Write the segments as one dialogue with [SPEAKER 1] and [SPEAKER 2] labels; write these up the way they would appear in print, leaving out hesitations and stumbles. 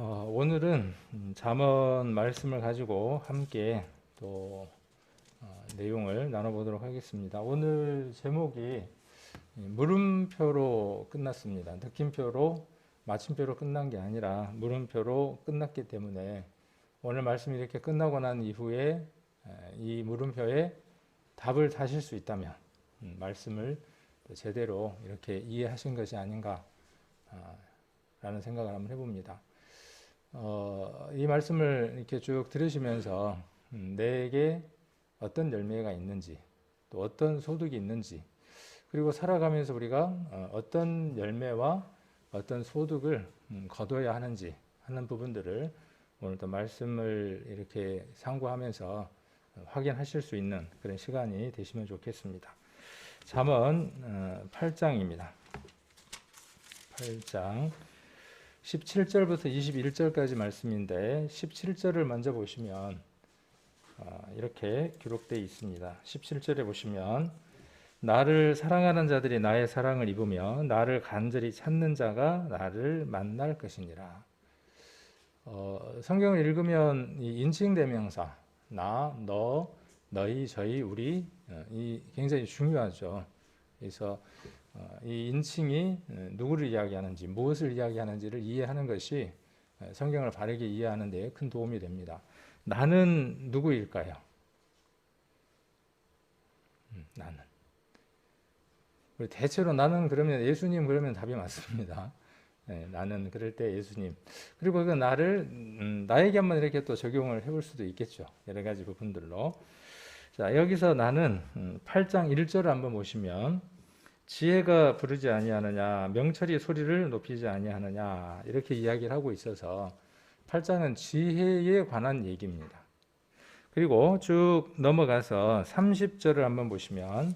[SPEAKER 1] 오늘은 잠언 말씀을 가지고 함께 또 내용을 나눠보도록 하겠습니다. 오늘 제목이 물음표로 끝났습니다. 느낌표로 마침표로 끝난 게 아니라 물음표로 끝났기 때문에 오늘 말씀이 이렇게 끝나고 난 이후에 이 물음표에 답을 다실 수 있다면 말씀을 제대로 이렇게 이해하신 것이 아닌가 라는 생각을 한번 해봅니다. 이 말씀을 이렇게 쭉 들으시면서 내게 어떤 열매가 있는지 또 어떤 소득이 있는지 그리고 살아가면서 우리가 어떤 열매와 어떤 소득을 거둬야 하는지 하는 부분들을 오늘도 말씀을 이렇게 상고하면서 확인하실 수 있는 그런 시간이 되시면 좋겠습니다. 잠언 8장입니다. 8장 17절부터 21절까지 말씀인데 17절을 먼저 보시면 이렇게 기록되어 있습니다. 17절에 보시면 나를 사랑하는 자들이 나의 사랑을 입으며 나를 간절히 찾는 자가 나를 만날 것이니라. 성경을 읽으면 이 인칭대명사 나, 너, 너희, 저희, 우리 이 굉장히 중요하죠. 그래서 이 인칭이 누구를 이야기하는지 무엇을 이야기하는지를 이해하는 것이 성경을 바르게 이해하는 데 큰 도움이 됩니다. 나는 누구일까요? 나는. 대체로 나는 그러면 예수님 그러면 답이 맞습니다. 나는 그럴 때 예수님. 그리고 그 나를 나에게 한번 이렇게 또 적용을 해볼 수도 있겠죠. 여러 가지 부분들로. 자, 여기서 나는 8장 1절을 한번 보시면 지혜가 부르지 아니하느냐 명철이 소리를 높이지 아니하느냐 이렇게 이야기를 하고 있어서 8장은 지혜에 관한 얘기입니다. 그리고 쭉 넘어가서 30절을 한번 보시면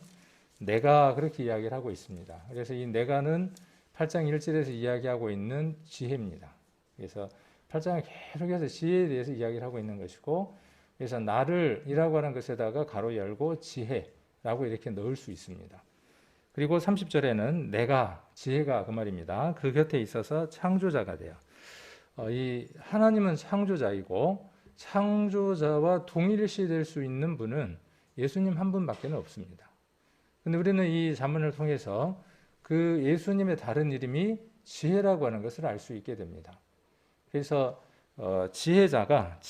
[SPEAKER 1] 내가 그렇게 이야기를 하고 있습니다. 그래서 이 내가는 8장 1절에서 이야기하고 있는 지혜입니다. 그래서 8장을 계속해서 지혜에 대해서 이야기를 하고 있는 것이고 그래서 나를 이라고 하는 것에다가 가로 열고 지혜라고 이렇게 넣을 수 있습니다. 그리고 30절에는 내가 지혜가 그 말입니다. 그 곁에 있어서 창조자가 돼요. 이 하나님은 창조자이고 창조자와 동일시 될 수 있는 분은 예수님 한 분밖에 없습니다. 근데 우리는 이 잠언을 통해서 그 예수님의 다른 이름이 지혜라고 하는 것을 알 수 있게 됩니다. 그래서 지혜가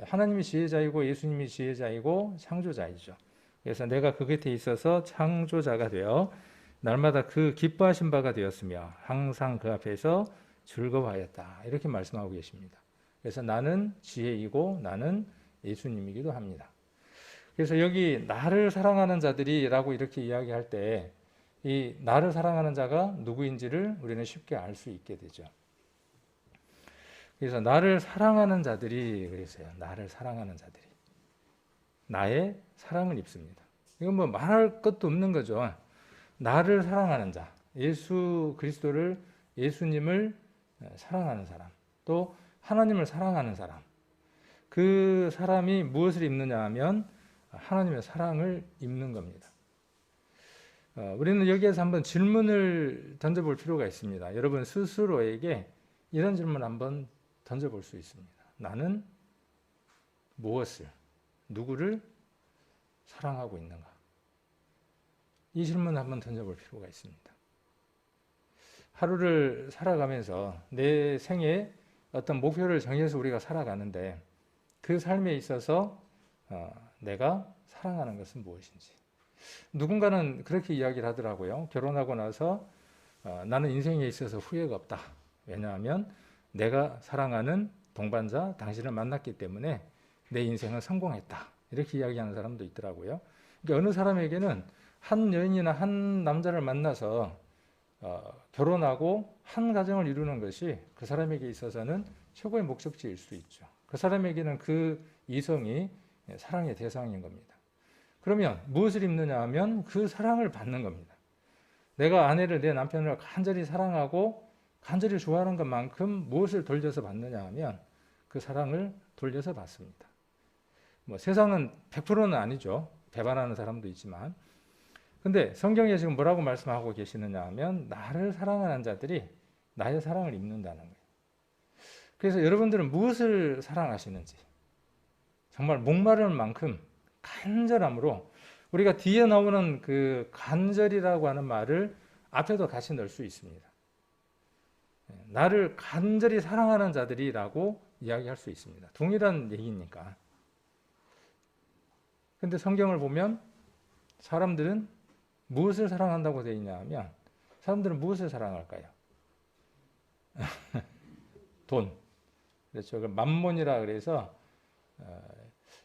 [SPEAKER 1] 하나님이 지혜자이고 예수님이 지혜자이고 창조자이죠. 그래서 내가 그 곁에 있어서 창조자가 되어 날마다 그 기뻐하신 바가 되었으며 항상 그 앞에서 즐거워하였다. 이렇게 말씀하고 계십니다. 그래서 나는 지혜이고 나는 예수님이기도 합니다. 그래서 여기 나를 사랑하는 자들이라고 이렇게 이야기할 때 이 나를 사랑하는 자가 누구인지를 우리는 쉽게 알 수 있게 되죠. 그래서 나를 사랑하는 자들이 그래서요. 나를 사랑하는 자들이 나의 사랑을 입습니다. 이건 뭐 말할 것도 없는 거죠. 나를 사랑하는 자, 예수 그리스도를 예수님을 사랑하는 사람, 또 하나님을 사랑하는 사람. 그 사람이 무엇을 입느냐 하면 하나님의 사랑을 입는 겁니다. 우리는 여기에서 한번 질문을 던져볼 필요가 있습니다. 여러분 스스로에게 이런 질문 한번 던져볼 수 있습니다. 나는 무엇을, 누구를 사랑하고 있는가? 이 질문 한번 던져볼 필요가 있습니다. 하루를 살아가면서 내 생에 어떤 목표를 정해서 우리가 살아가는데 그 삶에 있어서 내가 사랑하는 것은 무엇인지. 누군가는 그렇게 이야기를 하더라고요. 결혼하고 나서 나는 인생에 있어서 후회가 없다. 왜냐하면 내가 사랑하는 동반자 당신을 만났기 때문에 내 인생은 성공했다. 이렇게 이야기하는 사람도 있더라고요. 그러니까 어느 사람에게는 한 여인이나 한 남자를 만나서 결혼하고 한 가정을 이루는 것이 그 사람에게 있어서는 최고의 목적지일 수 있죠. 그 사람에게는 그 이성이 사랑의 대상인 겁니다. 그러면 무엇을 입느냐 하면 그 사랑을 받는 겁니다. 내가 아내를 내 남편을 간절히 사랑하고 간절히 좋아하는 것만큼 무엇을 돌려서 받느냐 하면 그 사랑을 돌려서 받습니다. 뭐 세상은 100%는 아니죠. 배반하는 사람도 있지만. 근데 성경에 지금 뭐라고 말씀하고 계시느냐 하면 나를 사랑하는 자들이 나의 사랑을 입는다는 거예요. 그래서 여러분들은 무엇을 사랑하시는지 정말 목마를 만큼 간절함으로 우리가 뒤에 나오는 그 간절이라고 하는 말을 앞에도 같이 넣을 수 있습니다. 나를 간절히 사랑하는 자들이라고 이야기할 수 있습니다. 동일한 얘기니까. 근데 성경을 보면 사람들은 무엇을 사랑한다고 되어 있냐 하면 사람들은 무엇을 사랑할까요? 돈. 그렇죠. 맘몬이라 그래서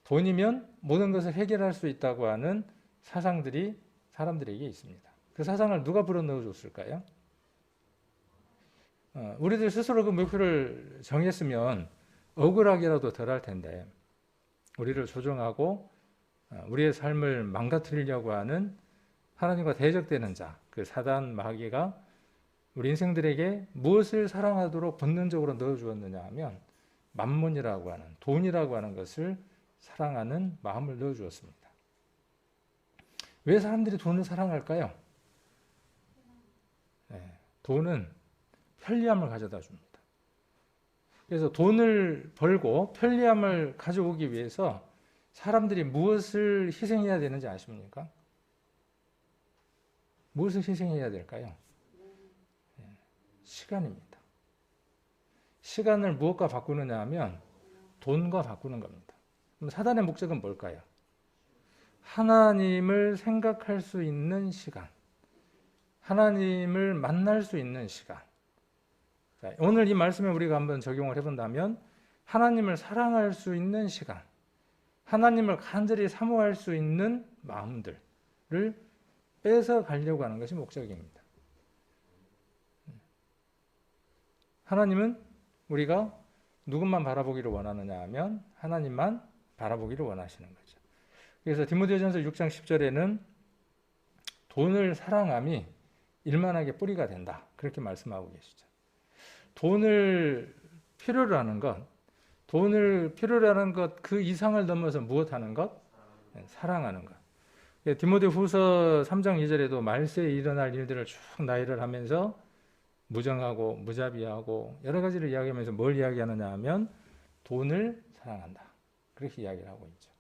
[SPEAKER 1] 돈이면 모든 것을 해결할 수 있다고 하는 사상들이 사람들에게 있습니다. 그 사상을 누가 불어넣어 줬을까요? 우리들 스스로 그 목표를 정했으면 억울하게라도 덜 할 텐데 우리를 조종하고 우리의 삶을 망가뜨리려고 하는 하나님과 대적되는 자, 그 사단 마귀가 우리 인생들에게 무엇을 사랑하도록 본능적으로 넣어주었느냐 하면 맘몬이라고 하는 돈이라고 하는 것을 사랑하는 마음을 넣어주었습니다. 왜 사람들이 돈을 사랑할까요? 돈은 편리함을 가져다 줍니다. 그래서 돈을 벌고 편리함을 가져오기 위해서 사람들이 무엇을 희생해야 되는지 아십니까? 무엇을 희생해야 될까요? 시간입니다. 시간을 무엇과 바꾸느냐 하면 돈과 바꾸는 겁니다. 그럼 사단의 목적은 뭘까요? 하나님을 생각할 수 있는 시간, 하나님을 만날 수 있는 시간. 자, 오늘 이 말씀에 우리가 한번 적용을 해본다면 하나님을 사랑할 수 있는 시간, 하나님을 간절히 사모할 수 있는 마음들을 뺏어 가려고 하는 것이 목적입니다. 하나님은 우리가 누구만 바라보기를 원하느냐 하면 하나님만 바라보기를 원하시는 거죠. 그래서 디모데전서 6장 10절에는 돈을 사랑함이 일만하게 뿌리가 된다. 그렇게 말씀하고 계시죠. 돈을 필요로 하는 것, 그 이상을 넘어서 무엇하는 것? 사랑하는 것. 디모데 후서 3장 2절에도 말세에 일어날 일들을 쭉 나열을 하면서 무정하고 무자비하고 여러 가지를 이야기하면서 뭘 이야기하느냐 하면 돈을 사랑한다. 그렇게 이야기를 하고 있죠.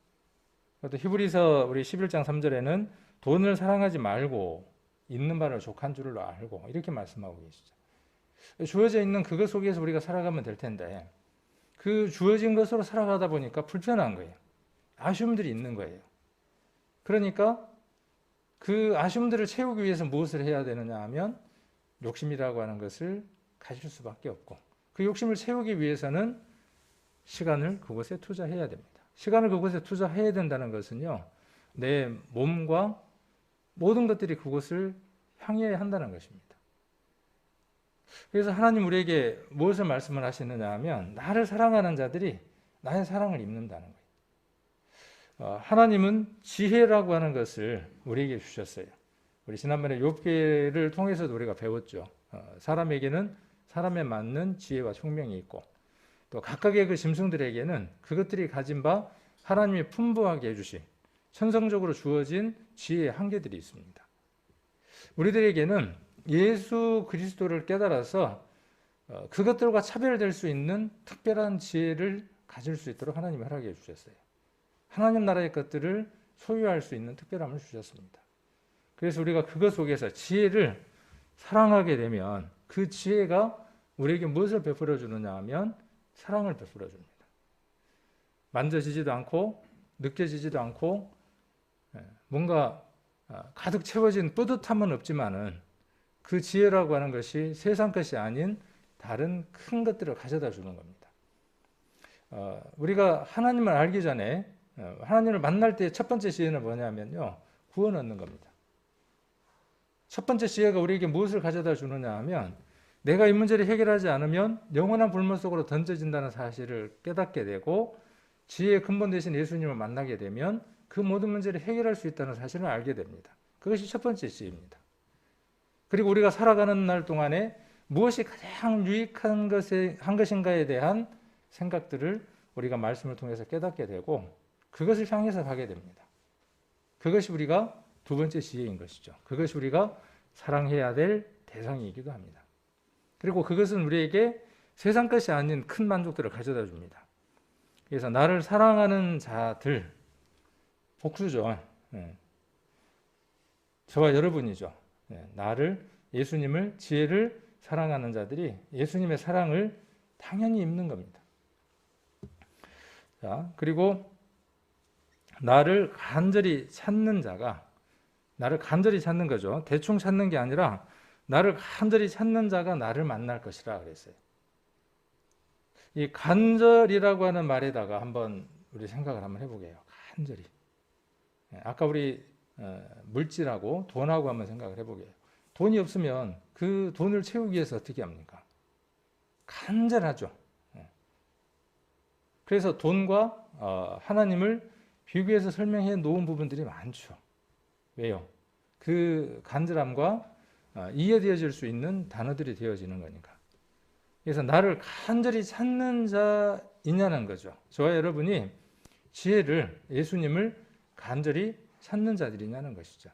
[SPEAKER 1] 또 히브리서 우리 11장 3절에는 돈을 사랑하지 말고 있는 바를 족한 줄을 알고 이렇게 말씀하고 계시죠. 주어져 있는 그것 속에서 우리가 살아가면 될 텐데 그 주어진 것으로 살아가다 보니까 불편한 거예요. 아쉬움들이 있는 거예요. 그러니까 그 아쉬움들을 채우기 위해서 무엇을 해야 되느냐 하면 욕심이라고 하는 것을 가질 수밖에 없고 그 욕심을 채우기 위해서는 시간을 그곳에 투자해야 됩니다. 시간을 그곳에 투자해야 된다는 것은요. 내 몸과 모든 것들이 그곳을 향해야 한다는 것입니다. 그래서 하나님 우리에게 무엇을 말씀을 하시느냐 하면 나를 사랑하는 자들이 나의 사랑을 입는다는 거예요. 하나님은 지혜라고 하는 것을 우리에게 주셨어요. 우리 지난번에 욥기를 통해서도 우리가 배웠죠. 사람에게는 사람에 맞는 지혜와 총명이 있고 또 각각의 그 짐승들에게는 그것들이 가진 바 하나님이 풍부하게 해주신 천성적으로 주어진 지혜의 한계들이 있습니다. 우리들에게는 예수 그리스도를 깨달아서 그것들과 차별될 수 있는 특별한 지혜를 가질 수 있도록 하나님이 허락해 주셨어요. 하나님 나라의 것들을 소유할 수 있는 특별함을 주셨습니다. 그래서 우리가 그것 속에서 지혜를 사랑하게 되면 그 지혜가 우리에게 무엇을 베풀어 주느냐 하면 사랑을 베풀어 줍니다. 만져지지도 않고 느껴지지도 않고 뭔가 가득 채워진 뿌듯함은 없지만은 그 지혜라고 하는 것이 세상 것이 아닌 다른 큰 것들을 가져다 주는 겁니다. 우리가 하나님을 알기 전에 하나님을 만날 때 첫 번째 지혜는 뭐냐면요. 구원 얻는 겁니다. 첫 번째 지혜가 우리에게 무엇을 가져다 주느냐 하면 내가 이 문제를 해결하지 않으면 영원한 불문 속으로 던져진다는 사실을 깨닫게 되고 지혜의 근본 되신 예수님을 만나게 되면 그 모든 문제를 해결할 수 있다는 사실을 알게 됩니다. 그것이 첫 번째 지혜입니다. 그리고 우리가 살아가는 날 동안에 무엇이 가장 유익한 것인가에 대한 생각들을 우리가 말씀을 통해서 깨닫게 되고 그것을 향해서 가게 됩니다. 그것이 우리가 두 번째 지혜인 것이죠. 그것이 우리가 사랑해야 될 대상이기도 합니다. 그리고 그것은 우리에게 세상 것이 아닌 큰 만족들을 가져다 줍니다. 그래서 나를 사랑하는 자들, 복수죠. 저와 여러분이죠. 나를, 예수님을, 지혜를 사랑하는 자들이 예수님의 사랑을 당연히 입는 겁니다. 자, 그리고 나를 간절히 찾는 자가, 나를 간절히 찾는 거죠. 대충 찾는 게 아니라 나를 간절히 찾는 자가 나를 만날 것이라 그랬어요. 이 간절이라고 하는 말에다가 한번 우리 생각을 한번 해보게요. 간절히. 아까 우리 물질하고 돈하고 한번 생각을 해보게요. 돈이 없으면 그 돈을 채우기 위해서 어떻게 합니까? 간절하죠. 그래서 돈과 하나님을 비교해서 설명해 놓은 부분들이 많죠. 왜요? 그 간절함과 이해되어질 수 있는 단어들이 되어지는 거니까. 그래서 나를 간절히 찾는 자이냐는 거죠. 저와 여러분이 지혜를, 예수님을 간절히 찾는 자들이냐는 것이죠.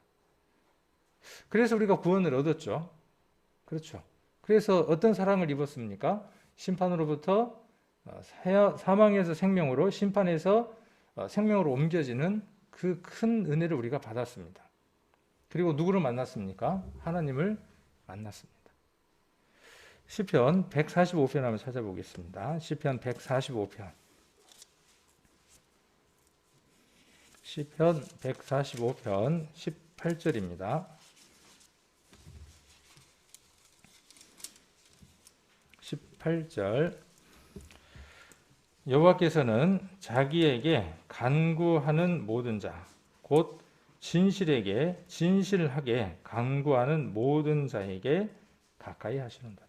[SPEAKER 1] 그래서 우리가 구원을 얻었죠. 그렇죠. 그래서 어떤 사랑을 입었습니까? 심판으로부터 사망에서 생명으로, 심판에서 생명으로 옮겨지는 그 큰 은혜를 우리가 받았습니다. 그리고 누구를 만났습니까? 하나님을 만났습니다. 시편 145편 한번 찾아보겠습니다. 시편 145편. 시편 145편 18절입니다. 18절. 여호와께서는 자기에게 간구하는 모든 자, 곧 진실하게 간구하는 모든 자에게 가까이 하시는도다.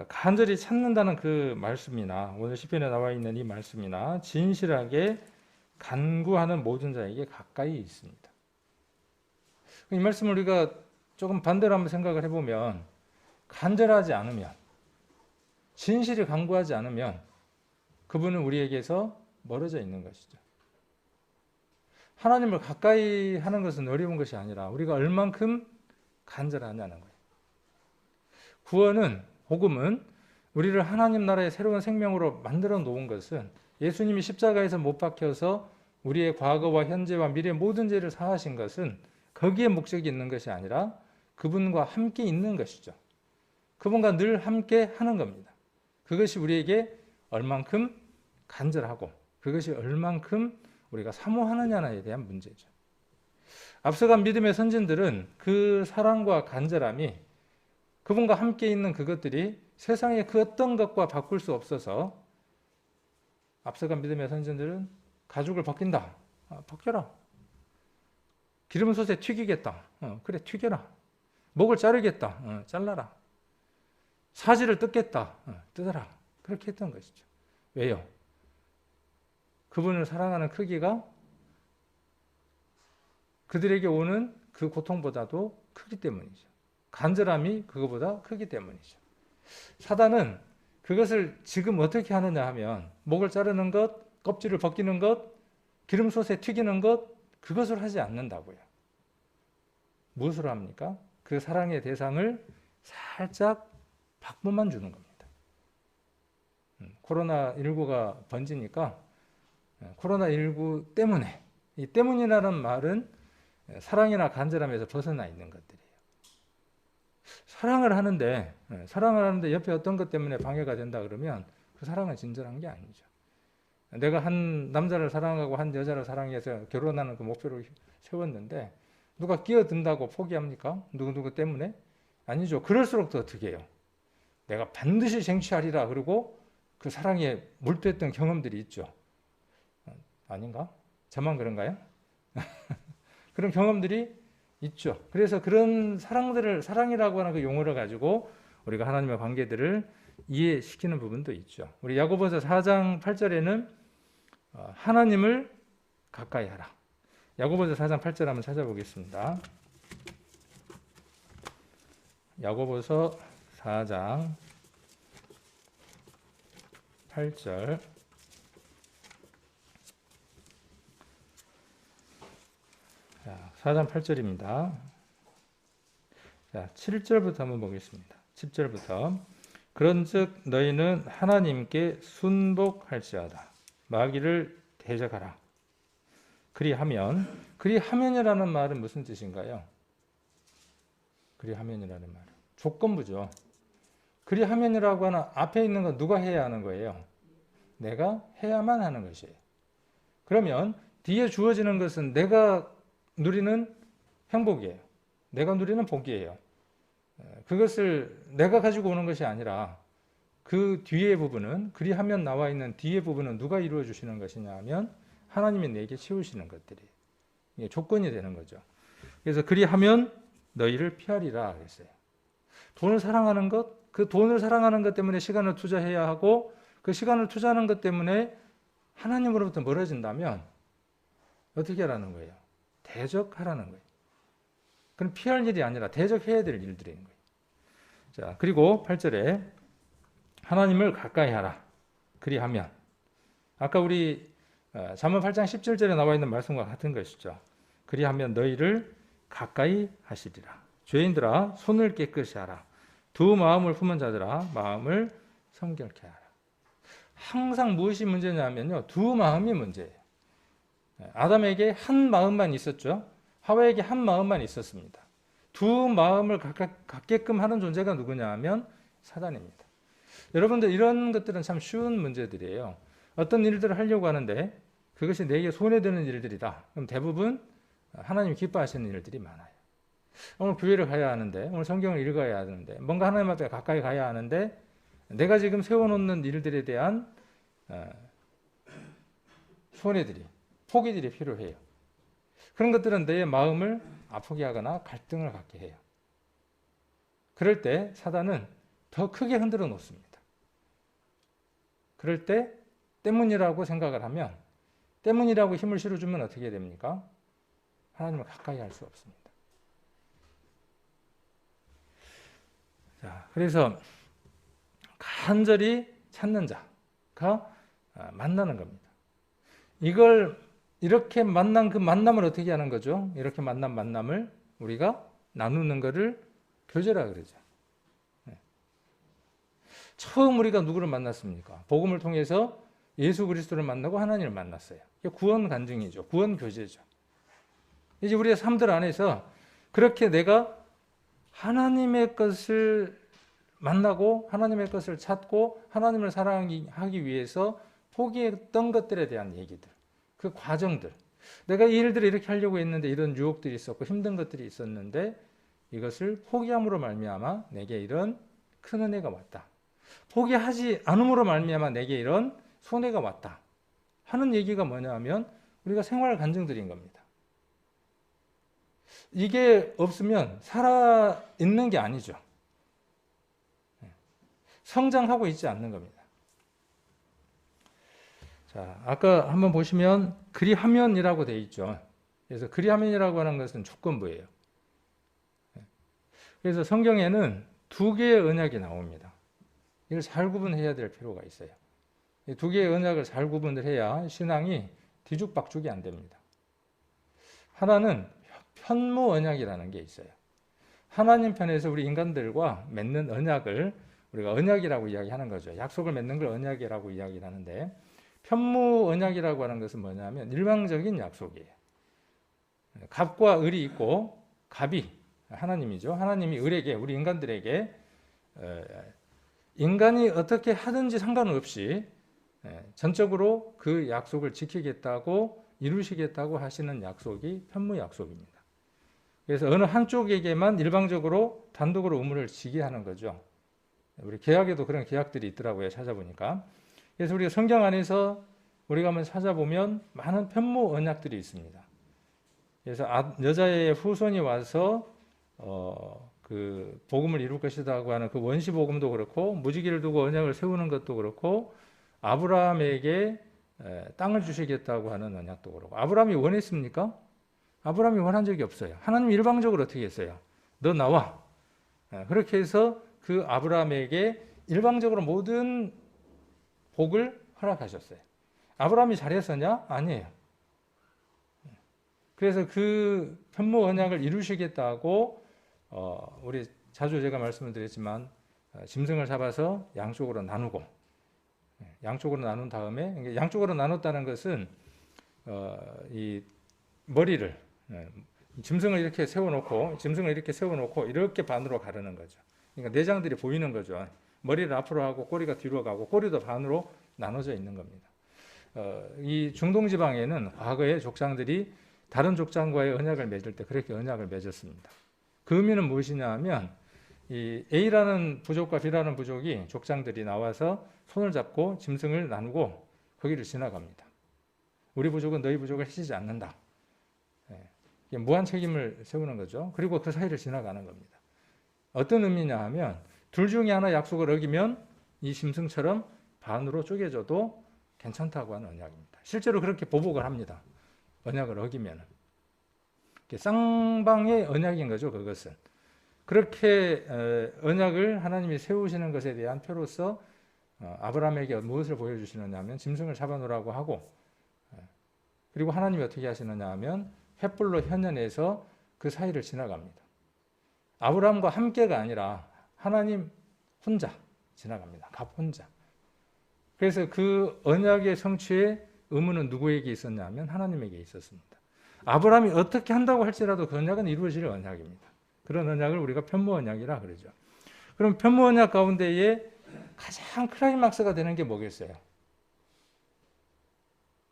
[SPEAKER 1] 간절히 찾는다는 그 말씀이나 오늘 시편에 나와 있는 이 말씀이나 진실하게 간구하는 모든 자에게 가까이 있습니다. 이 말씀을 우리가 조금 반대로 한번 생각을 해보면, 간절하지 않으면, 진실히 간구하지 않으면 그분은 우리에게서 멀어져 있는 것이죠. 하나님을 가까이 하는 것은 어려운 것이 아니라 우리가 얼만큼 간절하냐는 거예요. 구원은, 복음은 우리를 하나님 나라의 새로운 생명으로 만들어 놓은 것은 예수님이 십자가에서 못 박혀서 우리의 과거와 현재와 미래의 모든 죄를 사하신 것은 거기에 목적이 있는 것이 아니라 그분과 함께 있는 것이죠. 그분과 늘 함께 하는 겁니다. 그것이 우리에게 얼만큼 간절하고 그것이 얼만큼 우리가 사모하느냐에 대한 문제죠. 앞서간 믿음의 선진들은 그 사랑과 간절함이, 그분과 함께 있는 그것들이 세상의 그 어떤 것과 바꿀 수 없어서 앞서간 믿음의 선진들은 가죽을 벗긴다. 벗겨라. 기름솥에 튀기겠다. 그래 튀겨라. 목을 자르겠다. 잘라라. 사지를 뜯겠다. 뜯어라. 그렇게 했던 것이죠. 왜요? 그분을 사랑하는 크기가 그들에게 오는 그 고통보다도 크기 때문이죠. 간절함이 그거보다 크기 때문이죠. 사단은 그것을 지금 어떻게 하느냐 하면 목을 자르는 것, 껍질을 벗기는 것, 기름솥에 튀기는 것, 그것을 하지 않는다고요. 무엇으로 합니까? 그 사랑의 대상을 살짝 바꿔만 주는 겁니다. 코로나19가 번지니까 코로나19 때문에, 이 때문이라는 말은 사랑이나 간절함에서 벗어나 있는 것들이에요. 사랑을 하는데 옆에 어떤 것 때문에 방해가 된다 그러면 그 사랑은 진정한 게 아니죠. 내가 한 남자를 사랑하고 한 여자를 사랑해서 결혼하는 그 목표를 세웠는데 누가 끼어든다고 포기합니까? 누구 때문에? 아니죠. 그럴수록 더 어떻게 해요? 내가 반드시 쟁취하리라 그러고 그 사랑에 몰두했던 경험들이 있죠. 아닌가? 저만 그런가요? 그런 경험들이 있죠. 그래서 그런 사랑이라고 하는 그 용어를 가지고 우리가 하나님의 관계들을 이해시키는 부분도 있죠. 우리 야고보서 4장 8절에는 하나님을 가까이 하라. 야고보서 4장 8절 한번 찾아보겠습니다. 야고보서 4장 8절. 자, 4장 8절입니다. 자, 7절부터 한번 보겠습니다. 7절부터 그런즉 너희는 하나님께 순복할지어다. 마귀를 대적하라. 그리하면이라는 말은 무슨 뜻인가요? 그리하면이라는 말은 조건부죠. 그리하면이라고 하는 앞에 있는 건 누가 해야 하는 거예요? 내가 해야만 하는 것이에요. 그러면 뒤에 주어지는 것은 내가 누리는 행복이에요. 내가 누리는 복이에요. 그것을 내가 가지고 오는 것이 아니라 그 뒤에 부분은, 그리하면 나와 있는 뒤에 부분은 누가 이루어 주시는 것이냐 하면 하나님이 내게 채우시는 것들이 이게 조건이 되는 거죠. 그래서 그리하면 너희를 피하리라 그랬어요. 돈을 사랑하는 것, 그 돈을 사랑하는 것 때문에 시간을 투자해야 하고 그 시간을 투자하는 것 때문에 하나님으로부터 멀어진다면 어떻게 하라는 거예요? 대적하라는 거예요. 그럼 피할 일이 아니라 대적해야 될 일들인 거예요. 자, 그리고 8절에 하나님을 가까이 하라. 그리하면 아까 우리 잠언 8장 17절에 나와 있는 말씀과 같은 것이죠. 그리하면 너희를 가까이 하시리라. 죄인들아 손을 깨끗이 하라. 두 마음을 품은 자들아 마음을 성결케 하라. 항상 무엇이 문제냐면요. 두 마음이 문제예요. 아담에게 한 마음만 있었죠. 하와에게 한 마음만 있었습니다. 두 마음을 갖게끔 하는 존재가 누구냐 하면 사단입니다. 여러분들 이런 것들은 참 쉬운 문제들이에요. 어떤 일들을 하려고 하는데 그것이 내게 손해되는 일들이다. 그럼 대부분 하나님이 기뻐하시는 일들이 많아요. 오늘 교회를 가야 하는데, 오늘 성경을 읽어야 하는데, 뭔가 하나님 앞에 가까이 가야 하는데 내가 지금 세워놓는 일들에 대한 손해들이, 포기들이 필요해요. 그런 것들은 내 마음을 아프게 하거나 갈등을 갖게 해요. 그럴 때 사단은 더 크게 흔들어 놓습니다. 그럴 때 때문이라고 생각을 하면, 때문이라고 힘을 실어주면 어떻게 됩니까? 하나님을 가까이 할 수 없습니다. 자, 그래서 간절히 찾는 자가 만나는 겁니다. 이걸 이렇게 만난 그 만남을 어떻게 하는 거죠? 이렇게 만난 만남을 우리가 나누는 것을 교제라 그러죠. 처음 우리가 누구를 만났습니까? 복음을 통해서 예수 그리스도를 만나고 하나님을 만났어요. 구원 간증이죠. 구원 교제죠. 이제 우리의 삶들 안에서 그렇게 내가 하나님의 것을 만나고 하나님의 것을 찾고 하나님을 사랑하기 위해서 포기했던 것들에 대한 얘기들, 그 과정들, 내가 이 일들을 이렇게 하려고 했는데 이런 유혹들이 있었고 힘든 것들이 있었는데 이것을 포기함으로 말미암아 내게 이런 큰 은혜가 왔다. 포기하지 않음으로 말미암아 내게 이런 손해가 왔다 하는 얘기가 뭐냐 하면 우리가 생활 간증들인 겁니다. 이게 없으면 살아있는 게 아니죠. 성장하고 있지 않는 겁니다. 자, 아까 한번 보시면 그리하면이라고 되어 있죠. 그래서 그리하면이라고 하는 것은 조건부예요. 그래서 성경에는 두 개의 언약이 나옵니다. 이걸 잘 구분해야 될 필요가 있어요. 이 두 개의 언약을 잘 구분을 해야 신앙이 뒤죽박죽이 안 됩니다. 하나는 편무 언약이라는 게 있어요. 하나님 편에서 우리 인간들과 맺는 언약을 우리가 언약이라고 이야기하는 거죠. 약속을 맺는 걸 언약이라고 이야기를 하는데 편무 언약이라고 하는 것은 뭐냐면 일방적인 약속이에요. 갑과 을이 있고 갑이 하나님이죠. 하나님이 을에게, 우리 인간들에게 인간이 어떻게 하든지 상관없이 전적으로 그 약속을 지키겠다고 이루시겠다고 하시는 약속이 편무 약속입니다. 그래서 어느 한쪽에게만 일방적으로 단독으로 의무를 지게 하는 거죠. 우리 계약에도 그런 계약들이 있더라고요. 찾아보니까. 그래서 우리가 성경 안에서 우리가 한번 찾아보면 많은 편무 언약들이 있습니다. 그래서 여자의 후손이 와서 그 복음을 이룰 것이라고 하는 그 원시 복음도 그렇고 무지개를 두고 언약을 세우는 것도 그렇고 아브라함에게 땅을 주시겠다고 하는 언약도 그렇고 아브라함이 원했습니까? 아브라함이 원한 적이 없어요. 하나님 일방적으로 어떻게 했어요? 너 나와. 그렇게 해서 그 아브라함에게 일방적으로 모든 복을 허락하셨어요. 아브라함이 잘했었냐? 아니에요. 그래서 그 편무 언약을 이루시겠다고 우리 자주 제가 말씀을 드렸지만 짐승을 잡아서 양쪽으로 나누고, 양쪽으로 나눈 다음에, 양쪽으로 나눴다는 것은 이 머리를, 짐승을 이렇게 세워놓고 이렇게 반으로 가르는 거죠. 그러니까 내장들이 보이는 거죠. 머리를 앞으로 하고 꼬리가 뒤로 가고 꼬리도 반으로 나눠져 있는 겁니다. 이 중동 지방에는 과거에 족장들이 다른 족장과의 언약을 맺을 때 그렇게 언약을 맺었습니다. 그 의미는 무엇이냐 하면 이 A라는 부족과 B라는 부족이 족장들이 나와서 손을 잡고 짐승을 나누고 거기를 지나갑니다. 우리 부족은 너희 부족을 해치지 않는다. 무한 책임을 세우는 거죠. 그리고 그 사이를 지나가는 겁니다. 어떤 의미냐 하면 둘 중에 하나 약속을 어기면 이 짐승처럼 반으로 쪼개져도 괜찮다고 하는 언약입니다. 실제로 그렇게 보복을 합니다. 언약을 어기면. 쌍방의 언약인 거죠. 그것은. 그렇게 언약을 하나님이 세우시는 것에 대한 표로서 아브라함에게 무엇을 보여주시느냐 하면 짐승을 잡아놓으라고 하고, 그리고 하나님이 어떻게 하시느냐 하면 횃불로 현연해서 그 사이를 지나갑니다. 아브라함과 함께가 아니라 하나님 혼자 지나갑니다. 갑 혼자. 그래서 그 언약의 성취의 의무는 누구에게 있었냐 하면 하나님에게 있었습니다. 아브라함이 어떻게 한다고 할지라도 그 언약은 이루어질 언약입니다. 그런 언약을 우리가 편무 언약이라 그러죠. 그럼 편무 언약 가운데에 가장 클라이막스가 되는 게 뭐겠어요?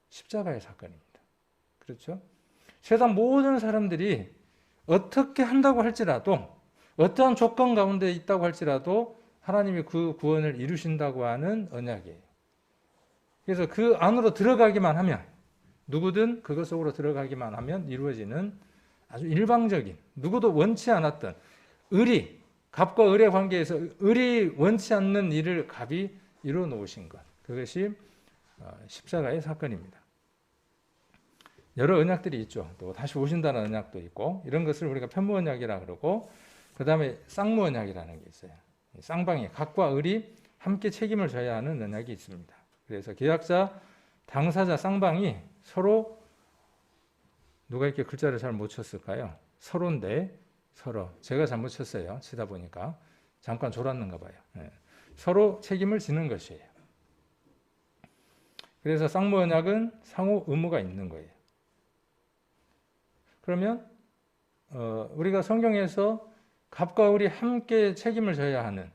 [SPEAKER 1] 십자가의 사건입니다. 그렇죠? 세상 모든 사람들이 어떻게 한다고 할지라도, 어떠한 조건 가운데 있다고 할지라도 하나님이 그 구원을 이루신다고 하는 언약이에요. 그래서 그 안으로 들어가기만 하면, 누구든 그것 속으로 들어가기만 하면 이루어지는 아주 일방적인, 누구도 원치 않았던 갑과 을의 관계에서 을이 원치 않는 일을 갑이 이루어 놓으신 것, 그것이 십자가의 사건입니다. 여러 언약들이 있죠. 또 다시 오신다는 언약도 있고, 이런 것을 우리가 편무 언약이라 그러고, 그 다음에 쌍무 언약이라는 게 있어요. 쌍방이 갑과 을이 함께 책임을 져야 하는 언약이 있습니다. 그래서 계약자, 당사자 쌍방이 서로, 누가 이렇게 글자를 잘 못 쳤을까요? 서로인데 서로, 제가 잘못 쳤어요. 치다 보니까 잠깐 졸았는가 봐요. 서로 책임을 지는 것이에요. 그래서 쌍무 언약은 상호 의무가 있는 거예요. 그러면 우리가 성경에서 갑과 을이 함께 책임을 져야 하는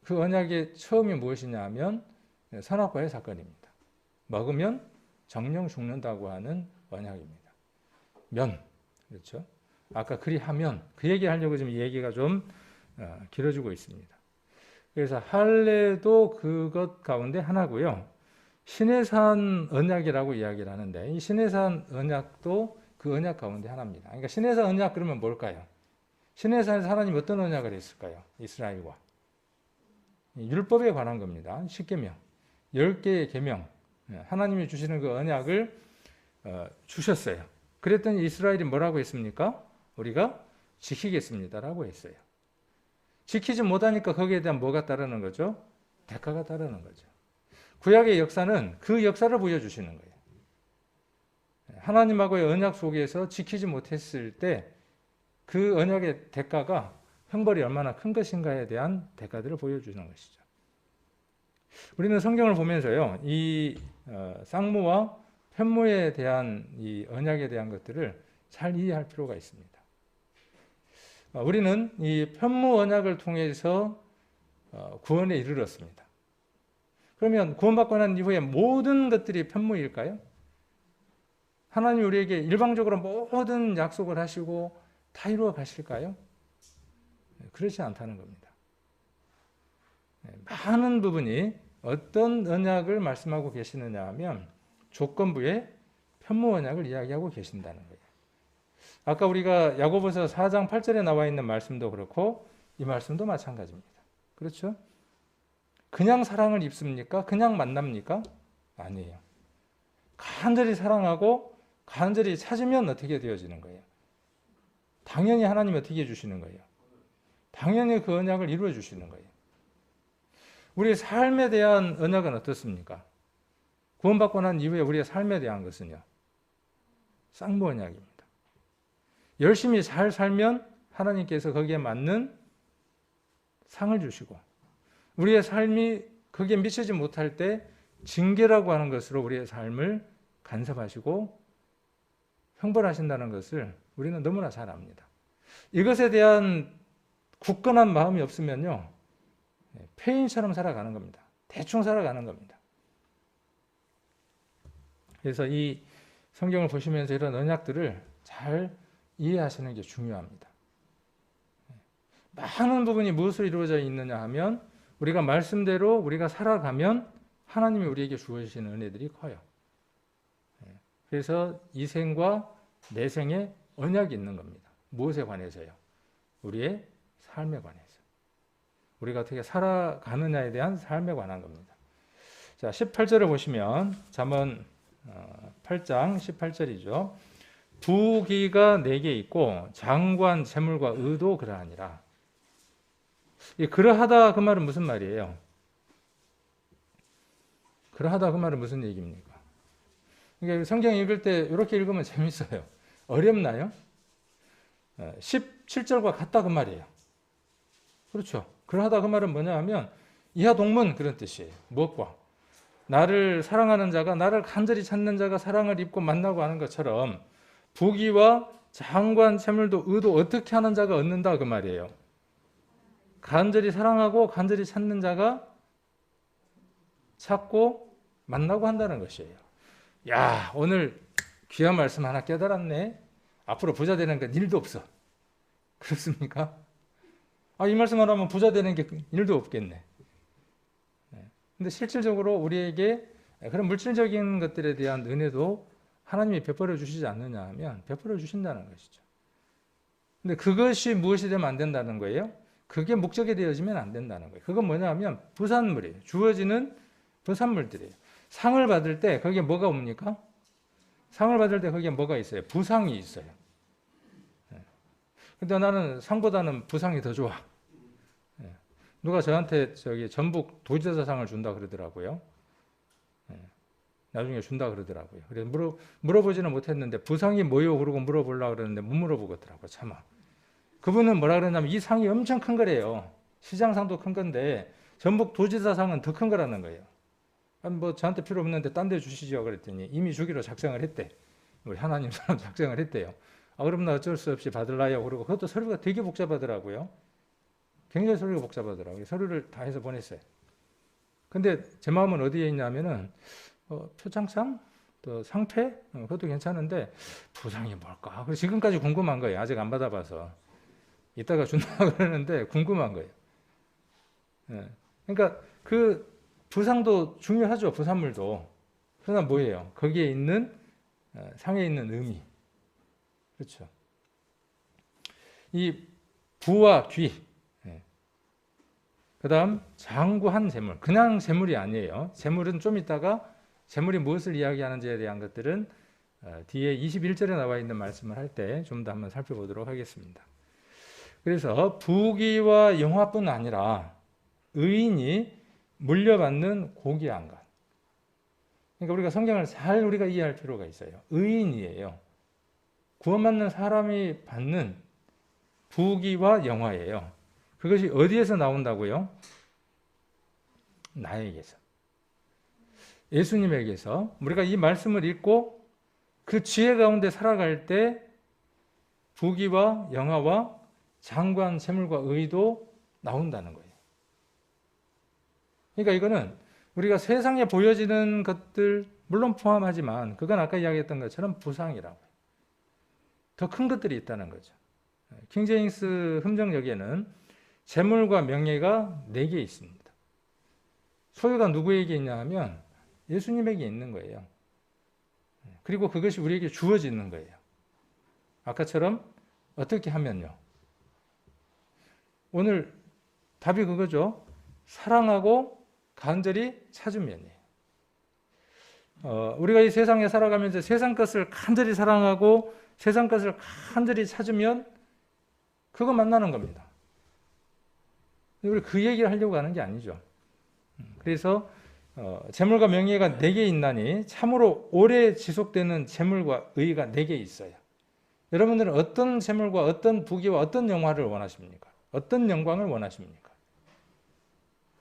[SPEAKER 1] 그 언약의 처음이 무엇이냐 하면 선악과의 사건입니다. 먹으면 정령 죽는다고 하는 언약입니다. 그렇죠? 아까 그리하면, 그 얘기 하려고 지금 이 얘기가 좀 길어지고 있습니다. 그래서 할례도 그것 가운데 하나고요. 시내산 언약이라고 이야기를 하는데, 이 시내산 언약도 그 언약 가운데 하나입니다. 그러니까 시내산 언약 그러면 뭘까요? 시내산에서 하나님 어떤 언약을 했을까요? 이스라엘과. 율법에 관한 겁니다. 10계명, 10개의 계명, 하나님이 주시는 그 언약을 주셨어요. 그랬더니 이스라엘이 뭐라고 했습니까? 우리가 지키겠습니다라고 했어요. 지키지 못하니까 거기에 대한 뭐가 따르는 거죠? 대가가 따르는 거죠. 구약의 역사는 그 역사를 보여주시는 거예요. 하나님하고의 언약 속에서 지키지 못했을 때 그 언약의 대가가, 형벌이 얼마나 큰 것인가에 대한 대가들을 보여주는 것이죠. 우리는 성경을 보면서요, 이 쌍무와 편무에 대한 이 언약에 대한 것들을 잘 이해할 필요가 있습니다. 우리는 이 편무 언약을 통해서 구원에 이르렀습니다. 그러면 구원받고 난 이후에 모든 것들이 편무일까요? 하나님이 우리에게 일방적으로 모든 약속을 하시고 다 이루어 가실까요? 그렇지 않다는 겁니다. 많은 부분이 어떤 언약을 말씀하고 계시느냐 하면 조건부의 편무 언약을 이야기하고 계신다는 거예요. 아까 우리가 야고보서 4장 8절에 나와 있는 말씀도 그렇고 이 말씀도 마찬가지입니다. 그렇죠? 그냥 사랑을 입습니까? 그냥 만납니까? 아니에요. 간절히 사랑하고 간절히 찾으면 어떻게 되어지는 거예요? 당연히 하나님이 어떻게 해주시는 거예요? 당연히 그 언약을 이루어 주시는 거예요. 우리의 삶에 대한 언약은 어떻습니까? 구원받고 난 이후에 우리의 삶에 대한 것은요, 쌍무 언약입니다. 열심히 잘 살면 하나님께서 거기에 맞는 상을 주시고, 우리의 삶이 거기에 미치지 못할 때 징계라고 하는 것으로 우리의 삶을 간섭하시고 형벌하신다는 것을 우리는 너무나 잘 압니다. 이것에 대한 굳건한 마음이 없으면요, 폐인처럼 살아가는 겁니다. 대충 살아가는 겁니다. 그래서 이 성경을 보시면서 이런 언약들을 잘 이해하시는 게 중요합니다. 많은 부분이 무엇으로 이루어져 있느냐 하면 우리가 말씀대로 우리가 살아가면 하나님이 우리에게 주어주시는 은혜들이 커요. 그래서 이 생과 내 생에 언약이 있는 겁니다. 무엇에 관해서요? 우리의 삶에 관해서. 우리가 어떻게 살아가느냐에 대한 삶에 관한 겁니다. 자, 18절을 보시면 잠언 8장 18절이죠. 부귀가 내게 있고 장관 재물과 의도 그러하니라. 이 그러하다 그 말은 무슨 말이에요? 그러하다 그 말은 무슨 얘기입니까? 그러니까 성경 읽을 때 이렇게 읽으면 재밌어요. 어렵나요? 17절과 같다 그 말이에요. 그렇죠. 그러하다 그 말은 뭐냐 하면 이하 동문 그런 뜻이에요. 무엇과? 나를 사랑하는 자가, 나를 간절히 찾는 자가 사랑을 입고 만나고 하는 것처럼 부귀와 장관 재물도 의도 어떻게 하는 자가 얻는다 그 말이에요. 간절히 사랑하고 간절히 찾는 자가 찾고 만나고 한다는 것이에요. 야, 오늘 귀한 말씀 하나 깨달았네. 앞으로 부자 되는 건 일도 없어. 그렇습니까? 이 말씀만 하면 부자 되는 게 일도 없겠네. 근데 실질적으로 우리에게 그런 물질적인 것들에 대한 은혜도 하나님이 베풀어 주시지 않느냐 하면 베풀어 주신다는 것이죠. 근데 그것이 무엇이 되면 안 된다는 거예요? 그게 목적이 되어지면 안 된다는 거예요. 그건 뭐냐 하면 부산물이에요. 주어지는 부산물들이에요. 상을 받을 때 거기에 뭐가 옵니까? 상을 받을 때 거기에 뭐가 있어요? 부상이 있어요. 근데 나는 상보다는 부상이 더 좋아. 누가 저한테 전북 도지사상을 준다 그러더라고요. 나중에 준다 그러더라고요. 그래서 물어보지는 못했는데 부상이 뭐요? 그러고 물어보려고 그러는데 못 물어보겠더라고요. 차마. 그분은 뭐라 그러냐면 이 상이 엄청 큰 거래요. 시장상도 큰 건데 전북 도지사상은 더 큰 거라는 거예요. 뭐 저한테 필요 없는데 딴 데 주시죠 그랬더니 이미 주기로 작성을 했대. 우리 하나님 사람 작성을 했대요. 그럼 나 어쩔 수 없이 받을라요. 그러고 그것도 서류가 되게 복잡하더라고요. 굉장히 서류가 복잡하더라고요. 서류를 다 해서 보냈어요. 근데 제 마음은 어디에 있냐면은 표창장, 또 상패, 그것도 괜찮은데 부상이 뭘까? 그래서 지금까지 궁금한 거예요. 아직 안 받아봐서. 이따가 준다 그러는데 궁금한 거예요. 그러니까 그 부상도 중요하죠. 부산물도. 그러나 뭐예요? 거기에 있는 상에 있는 의미. 그렇죠. 이 부와 귀. 그 다음 장구한 재물. 그냥 재물이 아니에요. 재물은 좀 있다가 재물이 무엇을 이야기하는지에 대한 것들은 뒤에 21절에 나와 있는 말씀을 할 때 좀 더 한번 살펴보도록 하겠습니다. 그래서 부귀와 영화뿐 아니라 의인이 물려받는 고귀한 것. 그러니까 우리가 성경을 잘 우리가 이해할 필요가 있어요. 의인이에요. 구원받는 사람이 받는 부귀와 영화예요. 그것이 어디에서 나온다고요? 나에게서. 예수님에게서. 우리가 이 말씀을 읽고 그 지혜 가운데 살아갈 때 부귀와 영화와 장관, 재물과 의도 나온다는 거예요. 그러니까 이거는 우리가 세상에 보여지는 것들 물론 포함하지만 그건 아까 이야기했던 것처럼 부상이라고요. 더 큰 것들이 있다는 거죠. 킹제임스 흠정역에는 재물과 명예가 4개 있습니다. 소유가 누구에게 있냐 하면 예수님에게 있는 거예요. 그리고 그것이 우리에게 주어지는 거예요. 아까처럼 어떻게 하면요. 오늘 답이 그거죠. 사랑하고 간절히 찾으면이에요. 우리가 이 세상에 살아가면서 세상 것을 간절히 사랑하고 세상 것을 간절히 찾으면 그거 만나는 겁니다. 우리 그 얘기를 하려고 하는 게 아니죠. 그래서 재물과 명예가 4개 있나니 참으로 오래 지속되는 재물과 의가 4개 있어요. 여러분들은 어떤 재물과 어떤 부귀와 어떤 영화를 원하십니까? 어떤 영광을 원하십니까?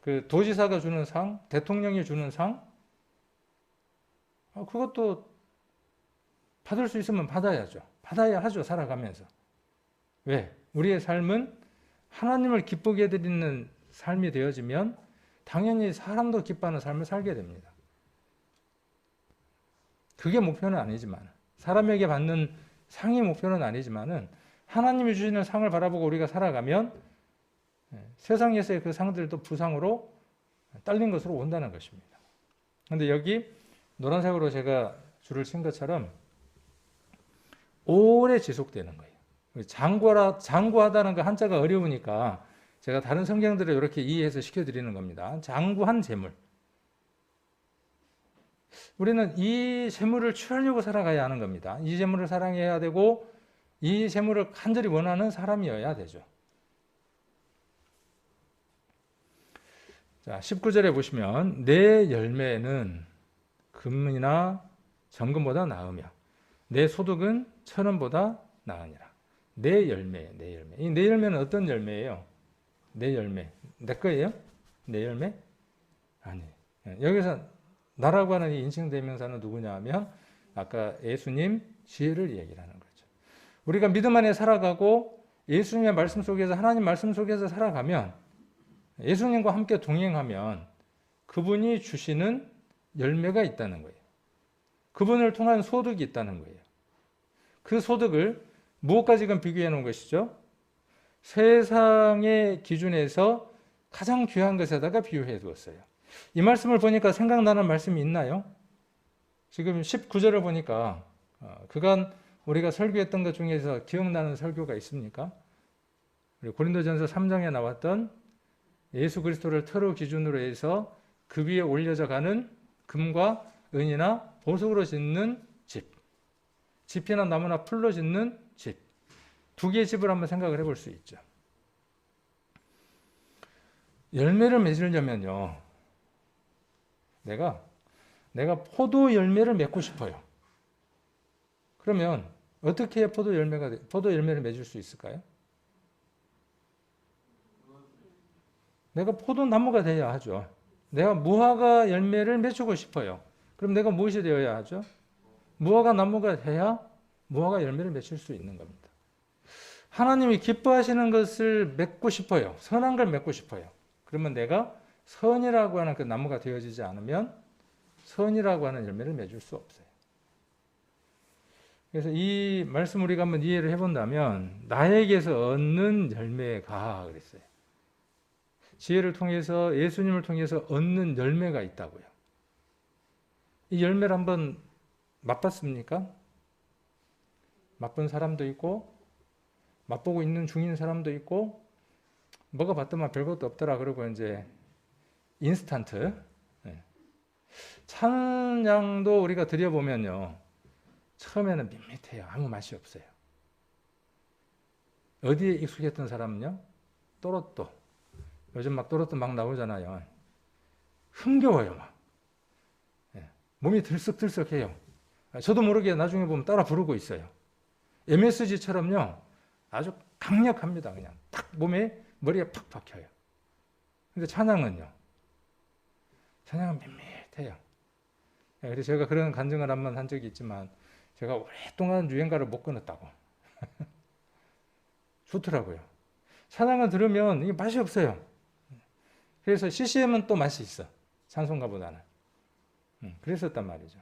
[SPEAKER 1] 그 도지사가 주는 상, 대통령이 주는 상, 그것도 받을 수 있으면 받아야죠. 받아야 하죠, 살아가면서. 왜? 우리의 삶은 하나님을 기쁘게 해드리는 삶이 되어지면 당연히 사람도 기뻐하는 삶을 살게 됩니다. 그게 목표는 아니지만, 사람에게 받는 상이 목표는 아니지만은 하나님이 주시는 상을 바라보고 우리가 살아가면 세상에서의 그 상들도 부상으로 딸린 것으로 온다는 것입니다. 그런데 여기 노란색으로 제가 줄을 친 것처럼 오래 지속되는 거예요. 장구하다는 그 한자가 어려우니까 제가 다른 성경들을 이렇게 이해해서 시켜드리는 겁니다. 장구한 재물. 우리는 이 재물을 취하려고 살아가야 하는 겁니다. 이 재물을 사랑해야 되고 이 재물을 간절히 원하는 사람이어야 되죠. 자, 19절에 보시면 내 열매는 금이나 정금보다 나으며 내 소득은 천원보다 나으니라. 내 열매, 내 열매. 이 내 열매는 어떤 열매예요? 내 열매. 내 거예요? 내 열매? 아니. 여기서 나라고 하는 이 인칭대명사는 누구냐 하면 아까 예수님 지혜를 얘기하는 거죠. 우리가 믿음 안에 살아가고 예수님의 말씀 속에서 하나님 말씀 속에서 살아가면 예수님과 함께 동행하면 그분이 주시는 열매가 있다는 거예요. 그분을 통한 소득이 있다는 거예요. 그 소득을 무엇과 지금 비교해 놓은 것이죠? 세상의 기준에서 가장 귀한 것에다가 비유해 두었어요. 이 말씀을 보니까 생각나는 말씀이 있나요? 지금 19절을 보니까 그간 우리가 설교했던 것 중에서 기억나는 설교가 있습니까? 고린도전서 3장에 나왔던 예수 그리스도를 터로 기준으로 해서 그 위에 올려져 가는 금과 은이나 보석으로 짓는 집, 지피나 나무나 풀로 짓는 집, 두 개의 집을 한번 생각을 해볼 수 있죠. 열매를 맺으려면요, 내가 포도 열매를 맺고 싶어요. 그러면 어떻게 해야 포도 열매를 맺을 수 있을까요? 내가 포도나무가 되어야 하죠. 내가 무화과 열매를 맺고 싶어요. 그럼 내가 무엇이 되어야 하죠? 무화과 나무가 돼야 무화과 열매를 맺을 수 있는 겁니다. 하나님이 기뻐하시는 것을 맺고 싶어요. 선한 걸 맺고 싶어요. 그러면 내가 선이라고 하는 그 나무가 되어지지 않으면 선이라고 하는 열매를 맺을 수 없어요. 그래서 이 말씀 우리가 한번 이해를 해본다면 나에게서 얻는 열매가 그랬어요. 지혜를 통해서 예수님을 통해서 얻는 열매가 있다고요. 이 열매를 한번 맛봤습니까? 맛본 사람도 있고 맛보고 있는 중인 사람도 있고 먹어봤더만 별것도 없더라 그러고 이제 인스턴트 찬양도 우리가 드려보면요 처음에는 밋밋해요. 아무 맛이 없어요. 어디에 익숙했던 사람은요 또로또 요즘 막 또로또 막 나오잖아요. 흥겨워요 막 몸이 들썩들썩해요. 저도 모르게 나중에 보면 따라 부르고 있어요. MSG처럼요 아주 강력합니다. 그냥 탁 몸에 머리에 팍 박혀요. 근데 찬양은 밋밋해요. 그래서 제가 그런 간증을 한번 한 적이 있지만 제가 오랫동안 유행가를 못 끊었다고. 좋더라고요. 찬양을 들으면 이게 맛이 없어요. 그래서 CCM은 또 맛이 있어. 찬송가보다는. 그랬었단 말이죠.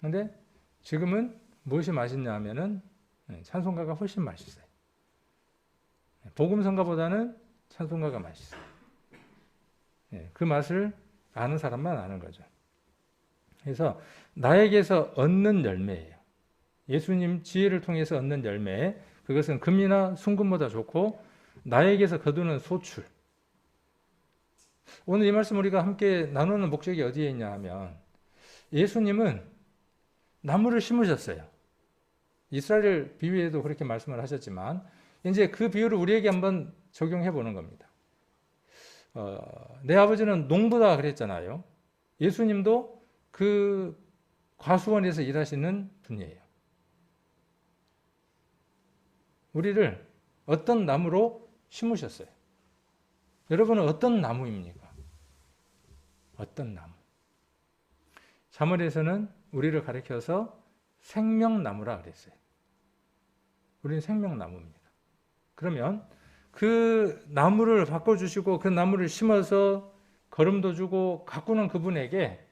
[SPEAKER 1] 근데 지금은 무엇이 맛있냐 하면은 찬송가가 훨씬 맛있어요. 복음성가보다는 찬송가가 맛있어요. 그 맛을 아는 사람만 아는 거죠. 그래서 나에게서 얻는 열매예요. 예수님 지혜를 통해서 얻는 열매, 그것은 금이나 순금보다 좋고 나에게서 거두는 소출. 오늘 이 말씀 우리가 함께 나누는 목적이 어디에 있냐 하면 예수님은 나무를 심으셨어요. 이스라엘 비유에도 그렇게 말씀을 하셨지만 이제 그 비유를 우리에게 한번 적용해 보는 겁니다. 내 아버지는 농부다 그랬잖아요. 예수님도 그 과수원에서 일하시는 분이에요. 우리를 어떤 나무로 심으셨어요. 여러분은 어떤 나무입니까? 어떤 나무? 사무엘에서는 우리를 가리켜서 생명나무라 그랬어요. 우리는 생명나무입니다. 그러면 그 나무를 바꿔주시고 그 나무를 심어서 거름도 주고 가꾸는 그분에게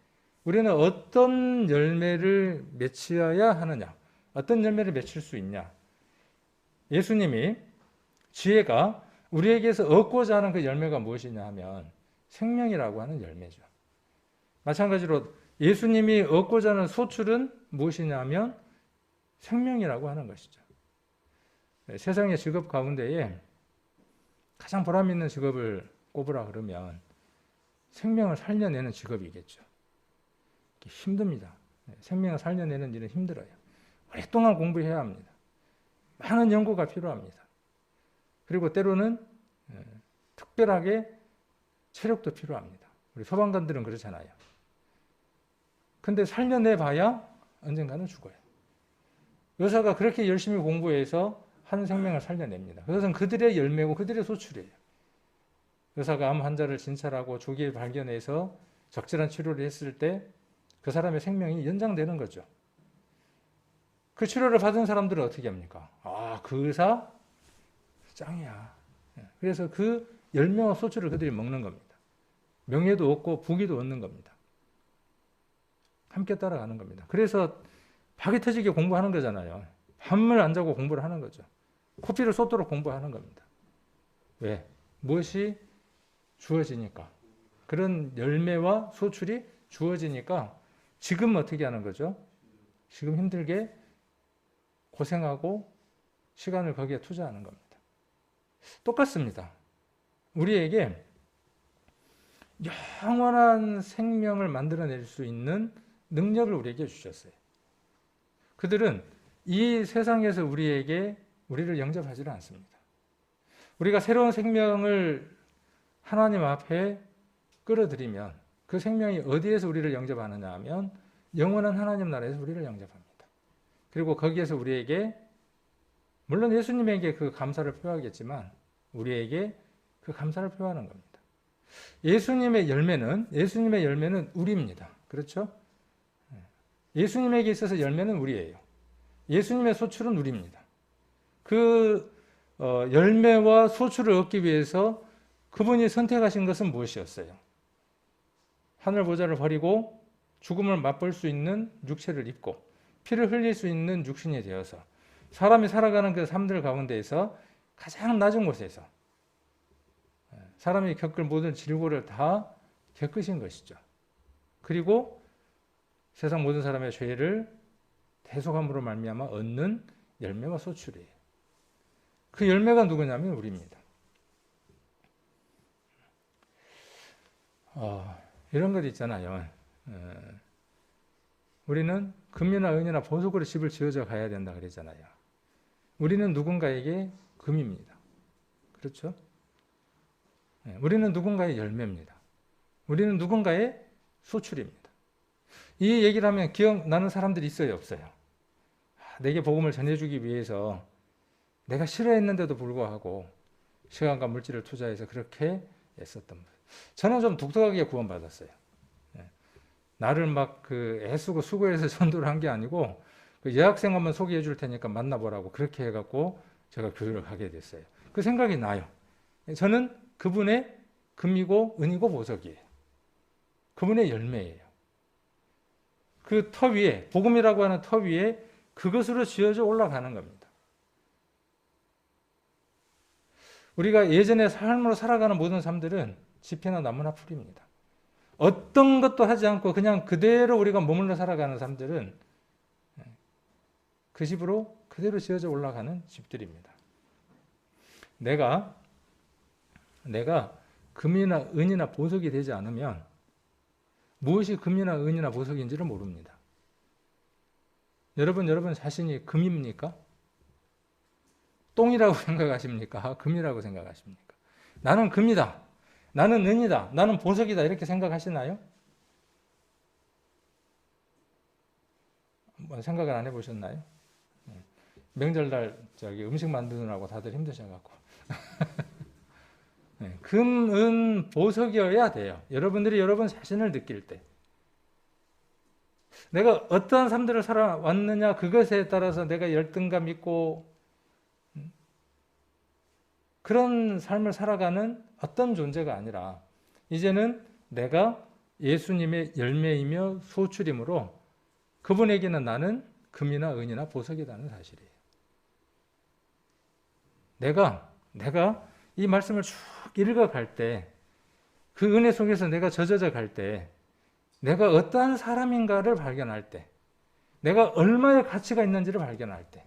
[SPEAKER 1] 우리는 어떤 열매를 맺어야 하느냐? 어떤 열매를 맺힐 수 있냐? 예수님이 지혜가 우리에게서 얻고자 하는 그 열매가 무엇이냐 하면 생명이라고 하는 열매죠. 마찬가지로 예수님이 얻고자 하는 소출은 무엇이냐 하면 생명이라고 하는 것이죠. 세상의 직업 가운데에 가장 보람 있는 직업을 꼽으라 그러면 생명을 살려내는 직업이겠죠. 힘듭니다. 생명을 살려내는 일은 힘들어요. 오랫동안 공부해야 합니다. 많은 연구가 필요합니다. 그리고 때로는 특별하게 체력도 필요합니다. 우리 소방관들은 그렇잖아요. 근데 살려내봐야 언젠가는 죽어요. 의사가 그렇게 열심히 공부해서 한 생명을 살려냅니다. 그것은 그들의 열매고 그들의 소출이에요. 의사가 암 환자를 진찰하고 조기에 발견해서 적절한 치료를 했을 때 그 사람의 생명이 연장되는 거죠. 그 치료를 받은 사람들은 어떻게 합니까? 아, 그 의사 짱이야. 그래서 그 열매와 소출을 그들이 먹는 겁니다. 명예도 얻고 부귀도 얻는 겁니다. 함께 따라가는 겁니다. 그래서 박이 터지게 공부하는 거잖아요. 밤을 안 자고 공부를 하는 거죠. 코피를 쏟도록 공부하는 겁니다. 왜? 무엇이 주어지니까. 그런 열매와 소출이 주어지니까 지금 어떻게 하는 거죠? 지금 힘들게 고생하고 시간을 거기에 투자하는 겁니다. 똑같습니다. 우리에게 영원한 생명을 만들어낼 수 있는 능력을 우리에게 주셨어요. 그들은 이 세상에서 우리를 영접하지는 않습니다. 우리가 새로운 생명을 하나님 앞에 끌어들이면 그 생명이 어디에서 우리를 영접하느냐 하면 영원한 하나님 나라에서 우리를 영접합니다. 그리고 거기에서 우리에게 물론 예수님에게 그 감사를 표하겠지만 우리에게 그 감사를 표하는 겁니다. 예수님의 열매는 우리입니다. 그렇죠? 예수님에게 있어서 열매는 우리예요. 예수님의 소출은 우리입니다. 그 열매와 소출을 얻기 위해서 그분이 선택하신 것은 무엇이었어요? 하늘 보좌를 버리고 죽음을 맛볼 수 있는 육체를 입고 피를 흘릴 수 있는 육신이 되어서 사람이 살아가는 그 삶들 가운데에서 가장 낮은 곳에서 사람이 겪을 모든 질고를 다 겪으신 것이죠. 그리고 세상 모든 사람의 죄를 대속함으로 말미암아 얻는 열매와 소출이에요. 그 열매가 누구냐면 우리입니다. 이런 것 있잖아요. 우리는 금이나 은이나 보석으로 집을 지어져 가야 된다 그랬잖아요. 우리는 누군가에게 금입니다. 그렇죠? 우리는 누군가의 열매입니다. 우리는 누군가의 소출입니다. 이 얘기를 하면 기억나는 사람들이 있어요, 없어요? 내게 복음을 전해주기 위해서 내가 싫어했는데도 불구하고 시간과 물질을 투자해서 그렇게 애썼던 분. 저는 좀 독특하게 구원받았어요. 나를 막 애쓰고 수고해서 전도를 한 게 아니고 그 여학생 한번 소개해 줄 테니까 만나보라고 그렇게 해갖고 제가 교회를 가게 됐어요. 그 생각이 나요. 저는 그분의 금이고 은이고 보석이에요. 그분의 열매예요. 그 터 위에 복음이라고 하는 터 위에 그것으로 지어져 올라가는 겁니다. 우리가 예전에 삶으로 살아가는 모든 삶들은 지피나 나무나 풀입니다. 어떤 것도 하지 않고 그냥 그대로 우리가 머물러 살아가는 삶들은 그 집으로 그대로 지어져 올라가는 집들입니다. 내가 금이나 은이나 보석이 되지 않으면 무엇이 금이나 은이나 보석인지를 모릅니다. 여러분 자신이 금입니까? 똥이라고 생각하십니까? 금이라고 생각하십니까? 나는 금이다. 나는 은이다. 나는 보석이다. 이렇게 생각하시나요? 생각을 안 해보셨나요? 명절날 음식 만드느라고 다들 힘드셔갖고 금, 은, 보석이어야 돼요. 여러분들이 여러분 자신을 느낄 때. 내가 어떠한 삶들을 살아왔느냐 그것에 따라서 내가 열등감 있고 그런 삶을 살아가는 어떤 존재가 아니라 이제는 내가 예수님의 열매이며 소출이므로 그분에게는 나는 금이나 은이나 보석이라는 사실이에요. 내가 이 말씀을 쭉 읽어갈 때 그 은혜 속에서 내가 젖어져 갈 때 내가 어떠한 사람인가를 발견할 때 내가 얼마의 가치가 있는지를 발견할 때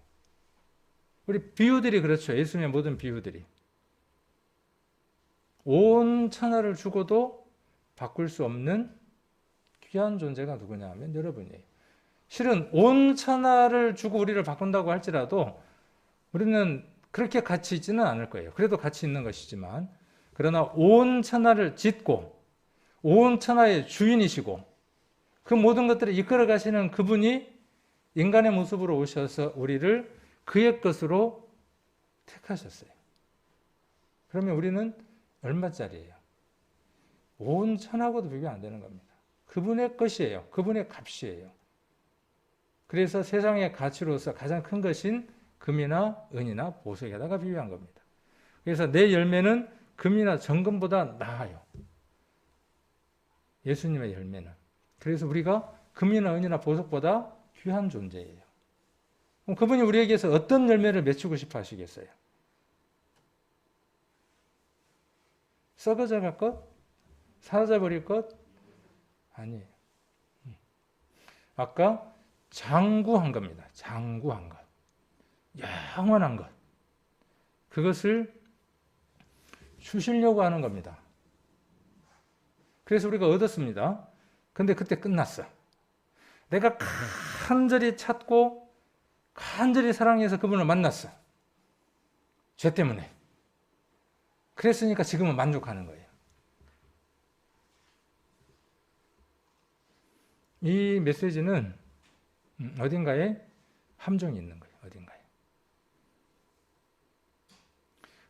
[SPEAKER 1] 우리 비유들이 그렇죠. 예수님의 모든 비유들이 온 천하를 주고도 바꿀 수 없는 귀한 존재가 누구냐 하면 여러분이에요. 실은 온 천하를 주고 우리를 바꾼다고 할지라도 우리는 그렇게 가치 있지는 않을 거예요. 그래도 가치 있는 것이지만 그러나 온 천하를 짓고 온 천하의 주인이시고 그 모든 것들을 이끌어 가시는 그분이 인간의 모습으로 오셔서 우리를 그의 것으로 택하셨어요. 그러면 우리는 얼마짜리예요? 온 천하고도 비교 안 되는 겁니다. 그분의 것이에요. 그분의 값이에요. 그래서 세상의 가치로서 가장 큰 것인 금이나 은이나 보석에다가 비유한 겁니다. 그래서 내 열매는 금이나 정금보다 나아요. 예수님의 열매는. 그래서 우리가 금이나 은이나 보석보다 귀한 존재예요. 그럼 그분이 우리에게서 어떤 열매를 맺히고 싶어 하시겠어요? 썩어져 갈 것? 사라져 버릴 것? 아니에요. 아까 장구한 겁니다. 장구한 것. 영원한 것. 그것을 주시려고 하는 겁니다. 그래서 우리가 얻었습니다. 근데 그때 끝났어. 내가 간절히 찾고 간절히 사랑해서 그분을 만났어. 죄 때문에. 그랬으니까 지금은 만족하는 거예요. 이 메시지는 어딘가에 함정이 있는 거예요. 어딘가에.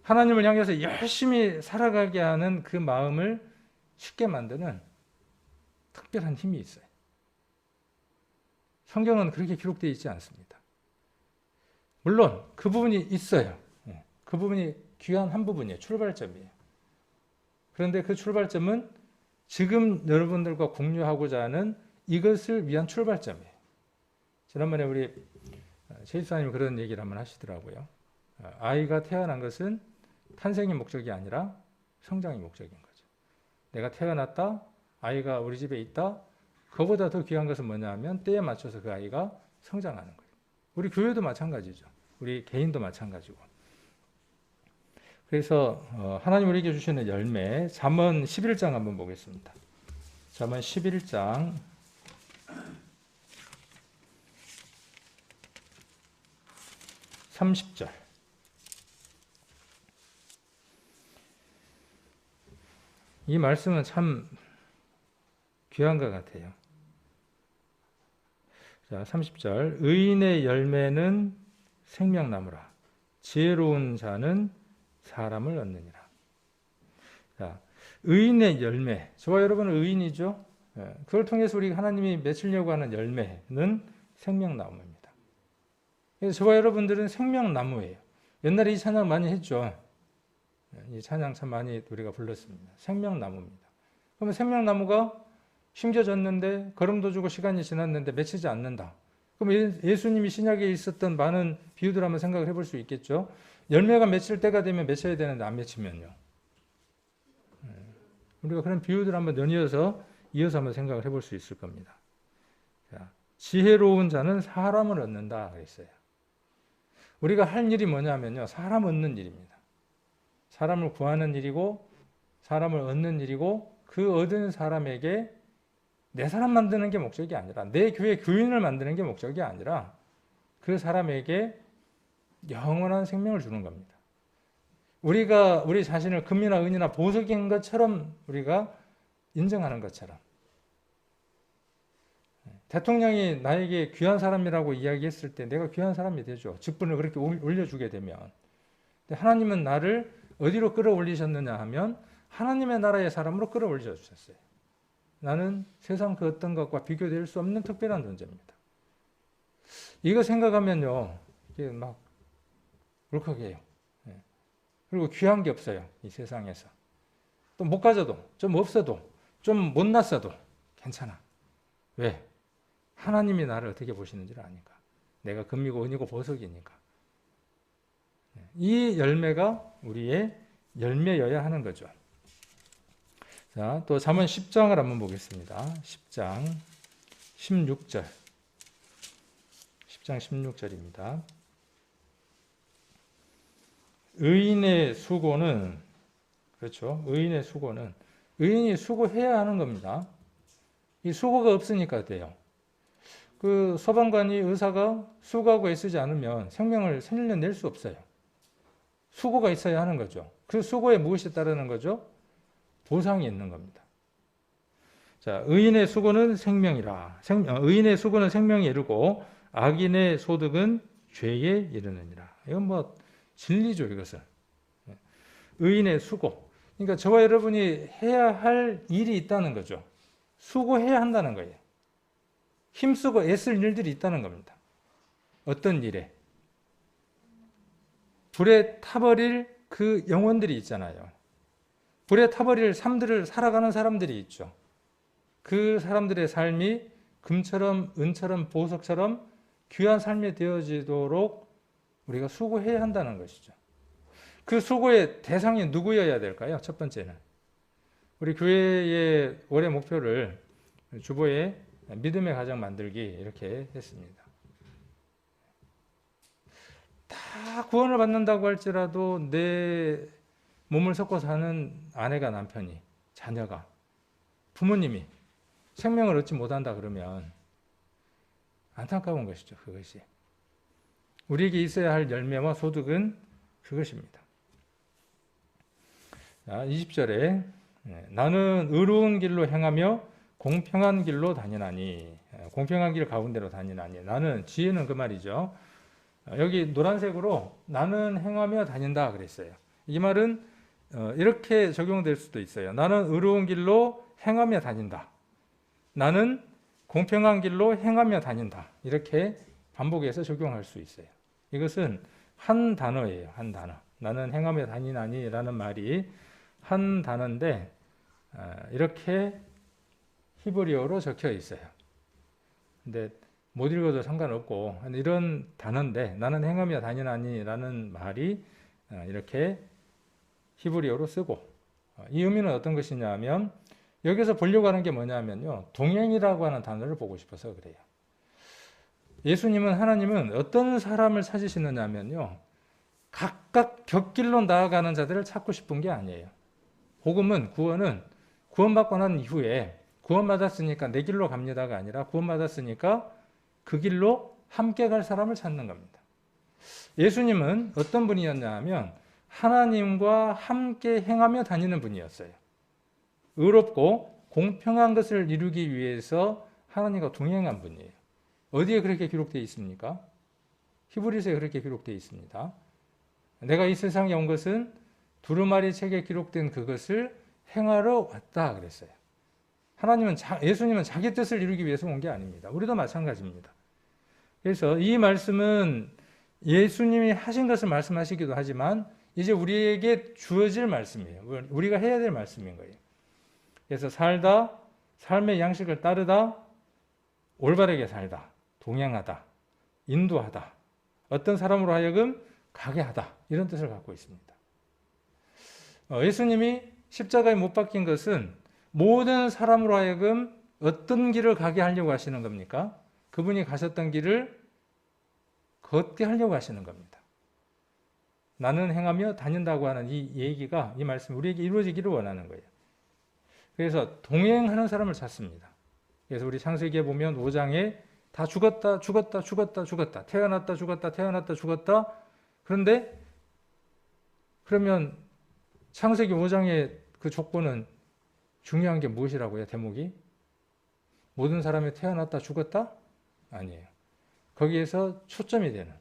[SPEAKER 1] 하나님을 향해서 열심히 살아가게 하는 그 마음을 쉽게 만드는 특별한 힘이 있어요. 성경은 그렇게 기록되어 있지 않습니다. 물론 그 부분이 있어요. 그 부분이 귀한 한 부분이에요. 출발점이에요. 그런데 그 출발점은 지금 여러분들과 공유하고자 하는 이것을 위한 출발점이에요. 지난번에 우리 최집사님이 그런 얘기를 한번 하시더라고요. 아이가 태어난 것은 탄생이 목적이 아니라 성장이 목적인 거죠. 내가 태어났다, 아이가 우리 집에 있다, 그보다 더 귀한 것은 뭐냐 하면 때에 맞춰서 그 아이가 성장하는 거예요. 우리 교회도 마찬가지죠. 우리 개인도 마찬가지고. 그래서 하나님 우리에게 주시는 열매, 잠언 11장 한번 보겠습니다. 잠언 11장 30절. 이 말씀은 참 귀한 것 같아요. 자, 30절. 의인의 열매는 생명나무라. 지혜로운 자는 사람을 얻느니라. 자, 의인의 열매. 저와 여러분은 의인이죠. 그걸 통해서 우리 하나님이 맺으려고 하는 열매는 생명나무입니다. 그래서 저와 여러분들은 생명나무예요. 옛날에 이 찬양 많이 했죠. 이 찬양 참 많이 우리가 불렀습니다. 생명나무입니다. 그러면 생명나무가 심겨졌는데 거름도 주고 시간이 지났는데 맺히지 않는다. 그럼 예수님이 신약에 있었던 많은 비유들 한번 생각을 해볼 수 있겠죠. 열매가 맺힐 때가 되면 맺혀야 되는데 안 맺히면요. 우리가 그런 비유들 한번 이어서 한번 생각을 해볼 수 있을 겁니다. 자, 지혜로운 자는 사람을 얻는다 그랬어요. 우리가 할 일이 뭐냐면요. 사람 얻는 일입니다. 사람을 구하는 일이고 사람을 얻는 일이고 그 얻은 사람에게 내 사람 만드는 게 목적이 아니라 내 교회 교인을 만드는 게 목적이 아니라 그 사람에게 영원한 생명을 주는 겁니다. 우리가 우리 자신을 금이나 은이나 보석인 것처럼 우리가 인정하는 것처럼 대통령이 나에게 귀한 사람이라고 이야기했을 때 내가 귀한 사람이 되죠. 직분을 그렇게 올려주게 되면. 하나님은 나를 어디로 끌어올리셨느냐 하면 하나님의 나라의 사람으로 끌어올려 주셨어요. 나는 세상 그 어떤 것과 비교될 수 없는 특별한 존재입니다. 이거 생각하면요, 이게 막 울컥해요. 그리고 귀한 게 없어요, 이 세상에서. 또 못 가져도, 좀 없어도, 좀 못났어도 괜찮아. 왜? 하나님이 나를 어떻게 보시는지를 아니까. 내가 금이고 은이고 보석이니까. 이 열매가 우리의 열매여야 하는 거죠. 자, 또 잠언 10장을 한번 보겠습니다. 10장 16절. 10장 16절입니다. 의인의 수고는, 그렇죠. 의인의 수고는, 의인이 수고해야 하는 겁니다. 이 수고가 없으니까 돼요. 그 소방관이, 의사가 수고하고 애쓰지 않으면 생명을 살려낼 수 없어요. 수고가 있어야 하는 거죠. 그 수고에 무엇이 따르는 거죠? 보상이 있는 겁니다. 자, 의인의 수고는 생명이라. 의인의 수고는 생명에 이르고 악인의 소득은 죄에 이르느니라. 이건 뭐 진리죠, 이것은. 의인의 수고. 그러니까 저와 여러분이 해야 할 일이 있다는 거죠. 수고해야 한다는 거예요. 힘쓰고 애쓸 일들이 있다는 겁니다. 어떤 일에? 불에 타버릴 그 영혼들이 있잖아요. 불에 타버릴 삶들을 살아가는 사람들이 있죠. 그 사람들의 삶이 금처럼 은처럼 보석처럼 귀한 삶이 되어지도록 우리가 수고해야 한다는 것이죠. 그 수고의 대상이 누구여야 될까요? 첫 번째는 우리 교회의 올해 목표를 주보에 믿음의 가정 만들기 이렇게 했습니다. 다 구원을 받는다고 할지라도 내 몸을 섞고 사는 아내가, 남편이, 자녀가, 부모님이 생명을 얻지 못한다 그러면 안타까운 것이죠. 그것이. 우리에게 있어야 할 열매와 소득은 그것입니다. 자, 20절에 나는 의로운 길로 행하며 공평한 길로 다니나니, 공평한 길 가운데로 다니나니, 나는, 지혜는 그 말이죠. 여기 노란색으로 나는 행하며 다닌다 그랬어요. 이 말은 이렇게 적용될 수도 있어요. 나는 의로운 길로 행하며 다닌다. 나는 공평한 길로 행하며 다닌다. 이렇게 반복해서 적용할 수 있어요. 이것은 한 단어예요. 한 단어. 나는 행하며 다니나니 라는 말이 한 단어인데 이렇게 히브리어로 적혀 있어요. 근데 못 읽어도 상관없고 이런 단어인데 나는 행하며 다니나니 라는 말이 이렇게 히브리어로 쓰고, 이 의미는 어떤 것이냐 하면 여기서 보려고 하는 게 뭐냐면요, 동행이라고 하는 단어를 보고 싶어서 그래요. 예수님은, 하나님은 어떤 사람을 찾으시느냐 하면요, 각각 곁길로 나아가는 자들을 찾고 싶은 게 아니에요. 복음은, 구원은 구원받고 난 이후에 구원받았으니까 내 길로 갑니다가 아니라 구원받았으니까 그 길로 함께 갈 사람을 찾는 겁니다. 예수님은 어떤 분이었냐 하면 하나님과 함께 행하며 다니는 분이었어요. 의롭고 공평한 것을 이루기 위해서 하나님과 동행한 분이에요. 어디에 그렇게 기록되어 있습니까? 히브리서에 그렇게 기록되어 있습니다. 내가 이 세상에 온 것은 두루마리 책에 기록된 그것을 행하러 왔다 그랬어요. 예수님은 자기 뜻을 이루기 위해서 온 게 아닙니다. 우리도 마찬가지입니다. 그래서 이 말씀은 예수님이 하신 것을 말씀하시기도 하지만 이제 우리에게 주어질 말씀이에요. 우리가 해야 될 말씀인 거예요. 그래서 살다, 삶의 양식을 따르다, 올바르게 살다, 동행하다, 인도하다, 어떤 사람으로 하여금 가게 하다, 이런 뜻을 갖고 있습니다. 예수님이 십자가에 못 박힌 것은 모든 사람으로 하여금 어떤 길을 가게 하려고 하시는 겁니까? 그분이 가셨던 길을 걷게 하려고 하시는 겁니다. 나는 행하며 다닌다고 하는 이 얘기가, 이 말씀 우리에게 이루어지기를 원하는 거예요. 그래서 동행하는 사람을 찾습니다. 그래서 우리 창세기에 보면 5장에 다 죽었다, 죽었다, 죽었다, 죽었다, 태어났다, 죽었다, 태어났다, 죽었다. 그런데 그러면 창세기 5장의 그 조건은 중요한 게 무엇이라고요? 대목이? 모든 사람이 태어났다, 죽었다? 아니에요. 거기에서 초점이 되는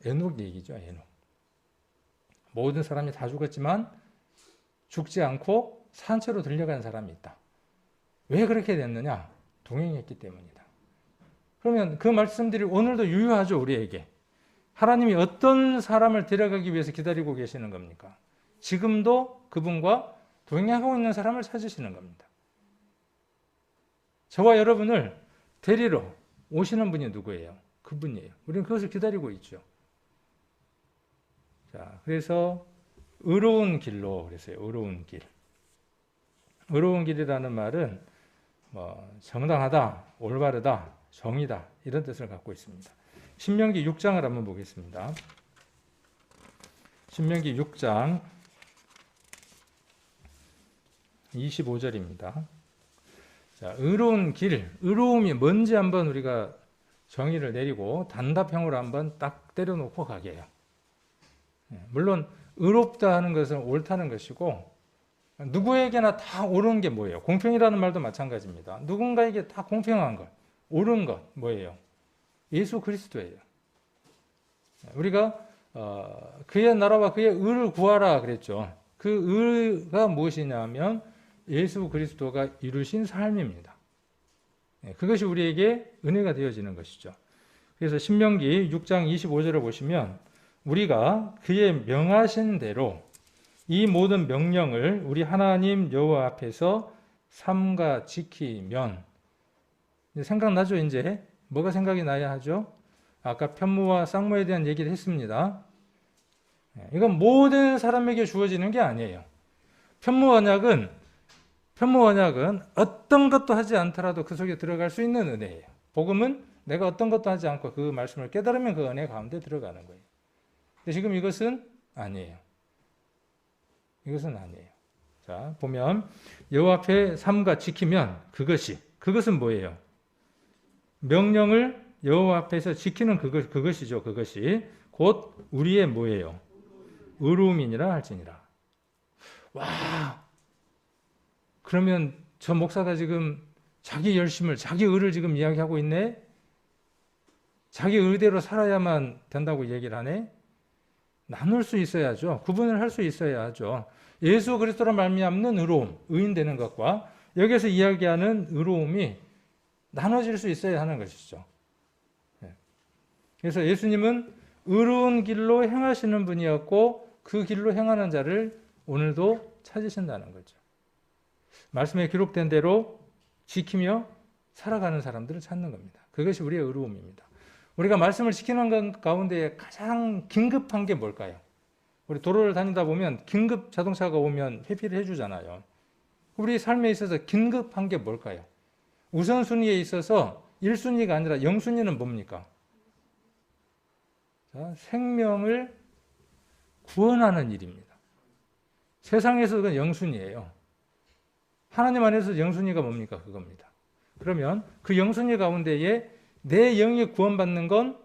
[SPEAKER 1] 에녹 얘기죠. 에녹. 모든 사람이 다 죽었지만 죽지 않고 산채로 들려간 사람이 있다. 왜 그렇게 됐느냐? 동행했기 때문이다. 그러면 그 말씀들이 오늘도 유효하죠, 우리에게. 하나님이 어떤 사람을 데려가기 위해서 기다리고 계시는 겁니까? 지금도 그분과 동행하고 있는 사람을 찾으시는 겁니다. 저와 여러분을 데리러 오시는 분이 누구예요? 그분이에요. 우리는 그것을 기다리고 있죠. 자, 그래서 의로운 길로 그랬어요. 의로운 길. 의로운 길이라는 말은 정당하다, 올바르다, 정의다 이런 뜻을 갖고 있습니다. 신명기 6장을 한번 보겠습니다. 신명기 6장 25절입니다. 자, 의로운 길, 의로움이 뭔지 한번 우리가 정의를 내리고 단답형으로 한번 딱 때려놓고 가게 해요. 물론 의롭다 하는 것은 옳다는 것이고 누구에게나 다 옳은 게 뭐예요? 공평이라는 말도 마찬가지입니다. 누군가에게 다 공평한 것, 옳은 것 뭐예요? 예수 그리스도예요. 우리가 그의 나라와 그의 의를 구하라 그랬죠. 그 의가 무엇이냐면 예수 그리스도가 이루신 삶입니다. 그것이 우리에게 은혜가 되어지는 것이죠. 그래서 신명기 6장 25절을 보시면 우리가 그의 명하신 대로 이 모든 명령을 우리 하나님 여호와 앞에서 삼가 지키면 생각나죠? 이제 뭐가 생각이 나야 하죠? 아까 편무와 쌍무에 대한 얘기를 했습니다. 이건 모든 사람에게 주어지는 게 아니에요. 편무 언약은 어떤 것도 하지 않더라도 그 속에 들어갈 수 있는 은혜예요. 복음은 내가 어떤 것도 하지 않고 그 말씀을 깨달으면 그 은혜 가운데 들어가는 거예요. 근데 지금 이것은 아니에요. 이것은 아니에요. 자, 보면 여호와 앞에 삼가 지키면 그것은 뭐예요? 명령을 여호와 앞에서 지키는 그것이죠. 그것이 곧 우리의 뭐예요? 의로움이니라 할지니라. 와, 그러면 저 목사가 지금 자기 열심을, 자기 의를 지금 이야기하고 있네? 자기 의대로 살아야만 된다고 얘기를 하네? 나눌 수 있어야죠. 구분을 할 수 있어야 하죠. 예수 그리스도로 말미암는 의로움, 의인 되는 것과 여기서 이야기하는 의로움이 나눠질 수 있어야 하는 것이죠. 그래서 예수님은 의로운 길로 행하시는 분이었고 그 길로 행하는 자를 오늘도 찾으신다는 거죠. 말씀에 기록된 대로 지키며 살아가는 사람들을 찾는 겁니다. 그것이 우리의 의로움입니다. 우리가 말씀을 지키는 것 가운데 가장 긴급한 게 뭘까요? 우리 도로를 다니다 보면 긴급 자동차가 오면 회피를 해주잖아요. 우리 삶에 있어서 긴급한 게 뭘까요? 우선순위에 있어서 1순위가 아니라 0순위는 뭡니까? 자, 생명을 구원하는 일입니다. 세상에서 그건 0순위예요. 하나님 안에서 0순위가 뭡니까? 그겁니다. 그러면 그 0순위 가운데에 내 영이 구원받는 건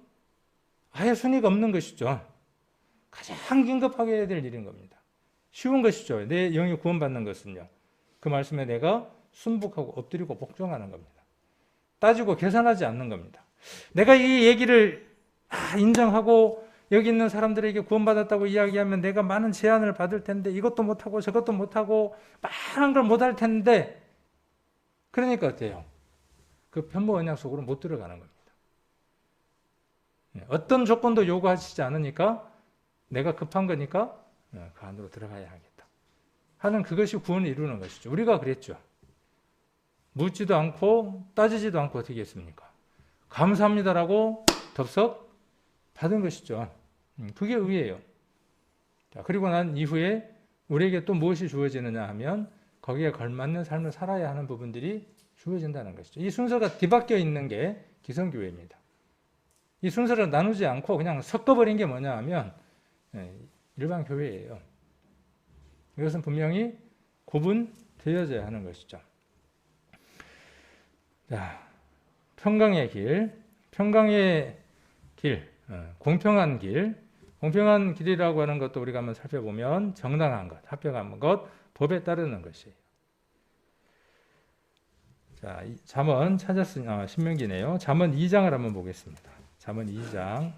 [SPEAKER 1] 아예 순위가 없는 것이죠. 가장 긴급하게 해야 될 일인 겁니다. 쉬운 것이죠. 내 영이 구원받는 것은요. 그 말씀에 내가 순복하고 엎드리고 복종하는 겁니다. 따지고 계산하지 않는 겁니다. 내가 이 얘기를 인정하고 여기 있는 사람들에게 구원받았다고 이야기하면 내가 많은 제한을 받을 텐데 이것도 못하고 저것도 못하고 많은 걸 못할 텐데 그러니까 어때요? 그 편무 언약 속으로 못 들어가는 겁니다. 어떤 조건도 요구하시지 않으니까 내가 급한 거니까 그 안으로 들어가야 하겠다 하는 그것이 구원을 이루는 것이죠. 우리가 그랬죠. 묻지도 않고 따지지도 않고 어떻게 했습니까? 감사합니다라고 덥석 받은 것이죠. 그게 의예요. 자, 그리고 난 이후에 우리에게 또 무엇이 주어지느냐 하면 거기에 걸맞는 삶을 살아야 하는 부분들이 주어진다는 것이죠. 이 순서가 뒤바뀌어 있는 게 기성교회입니다. 이 순서를 나누지 않고 그냥 섞어버린 게 뭐냐 하면 일반 교회예요. 이것은 분명히 구분되어져야 하는 것이죠. 자, 평강의 길, 공평한 길, 공평한 길이라고 하는 것도 우리가 한번 살펴보면 정당한 것, 합격한 것, 법에 따르는 것이에요. 자, 잠언 찾았으니 신명기네요. 잠언 2장을 한번 보겠습니다. 잠언 2장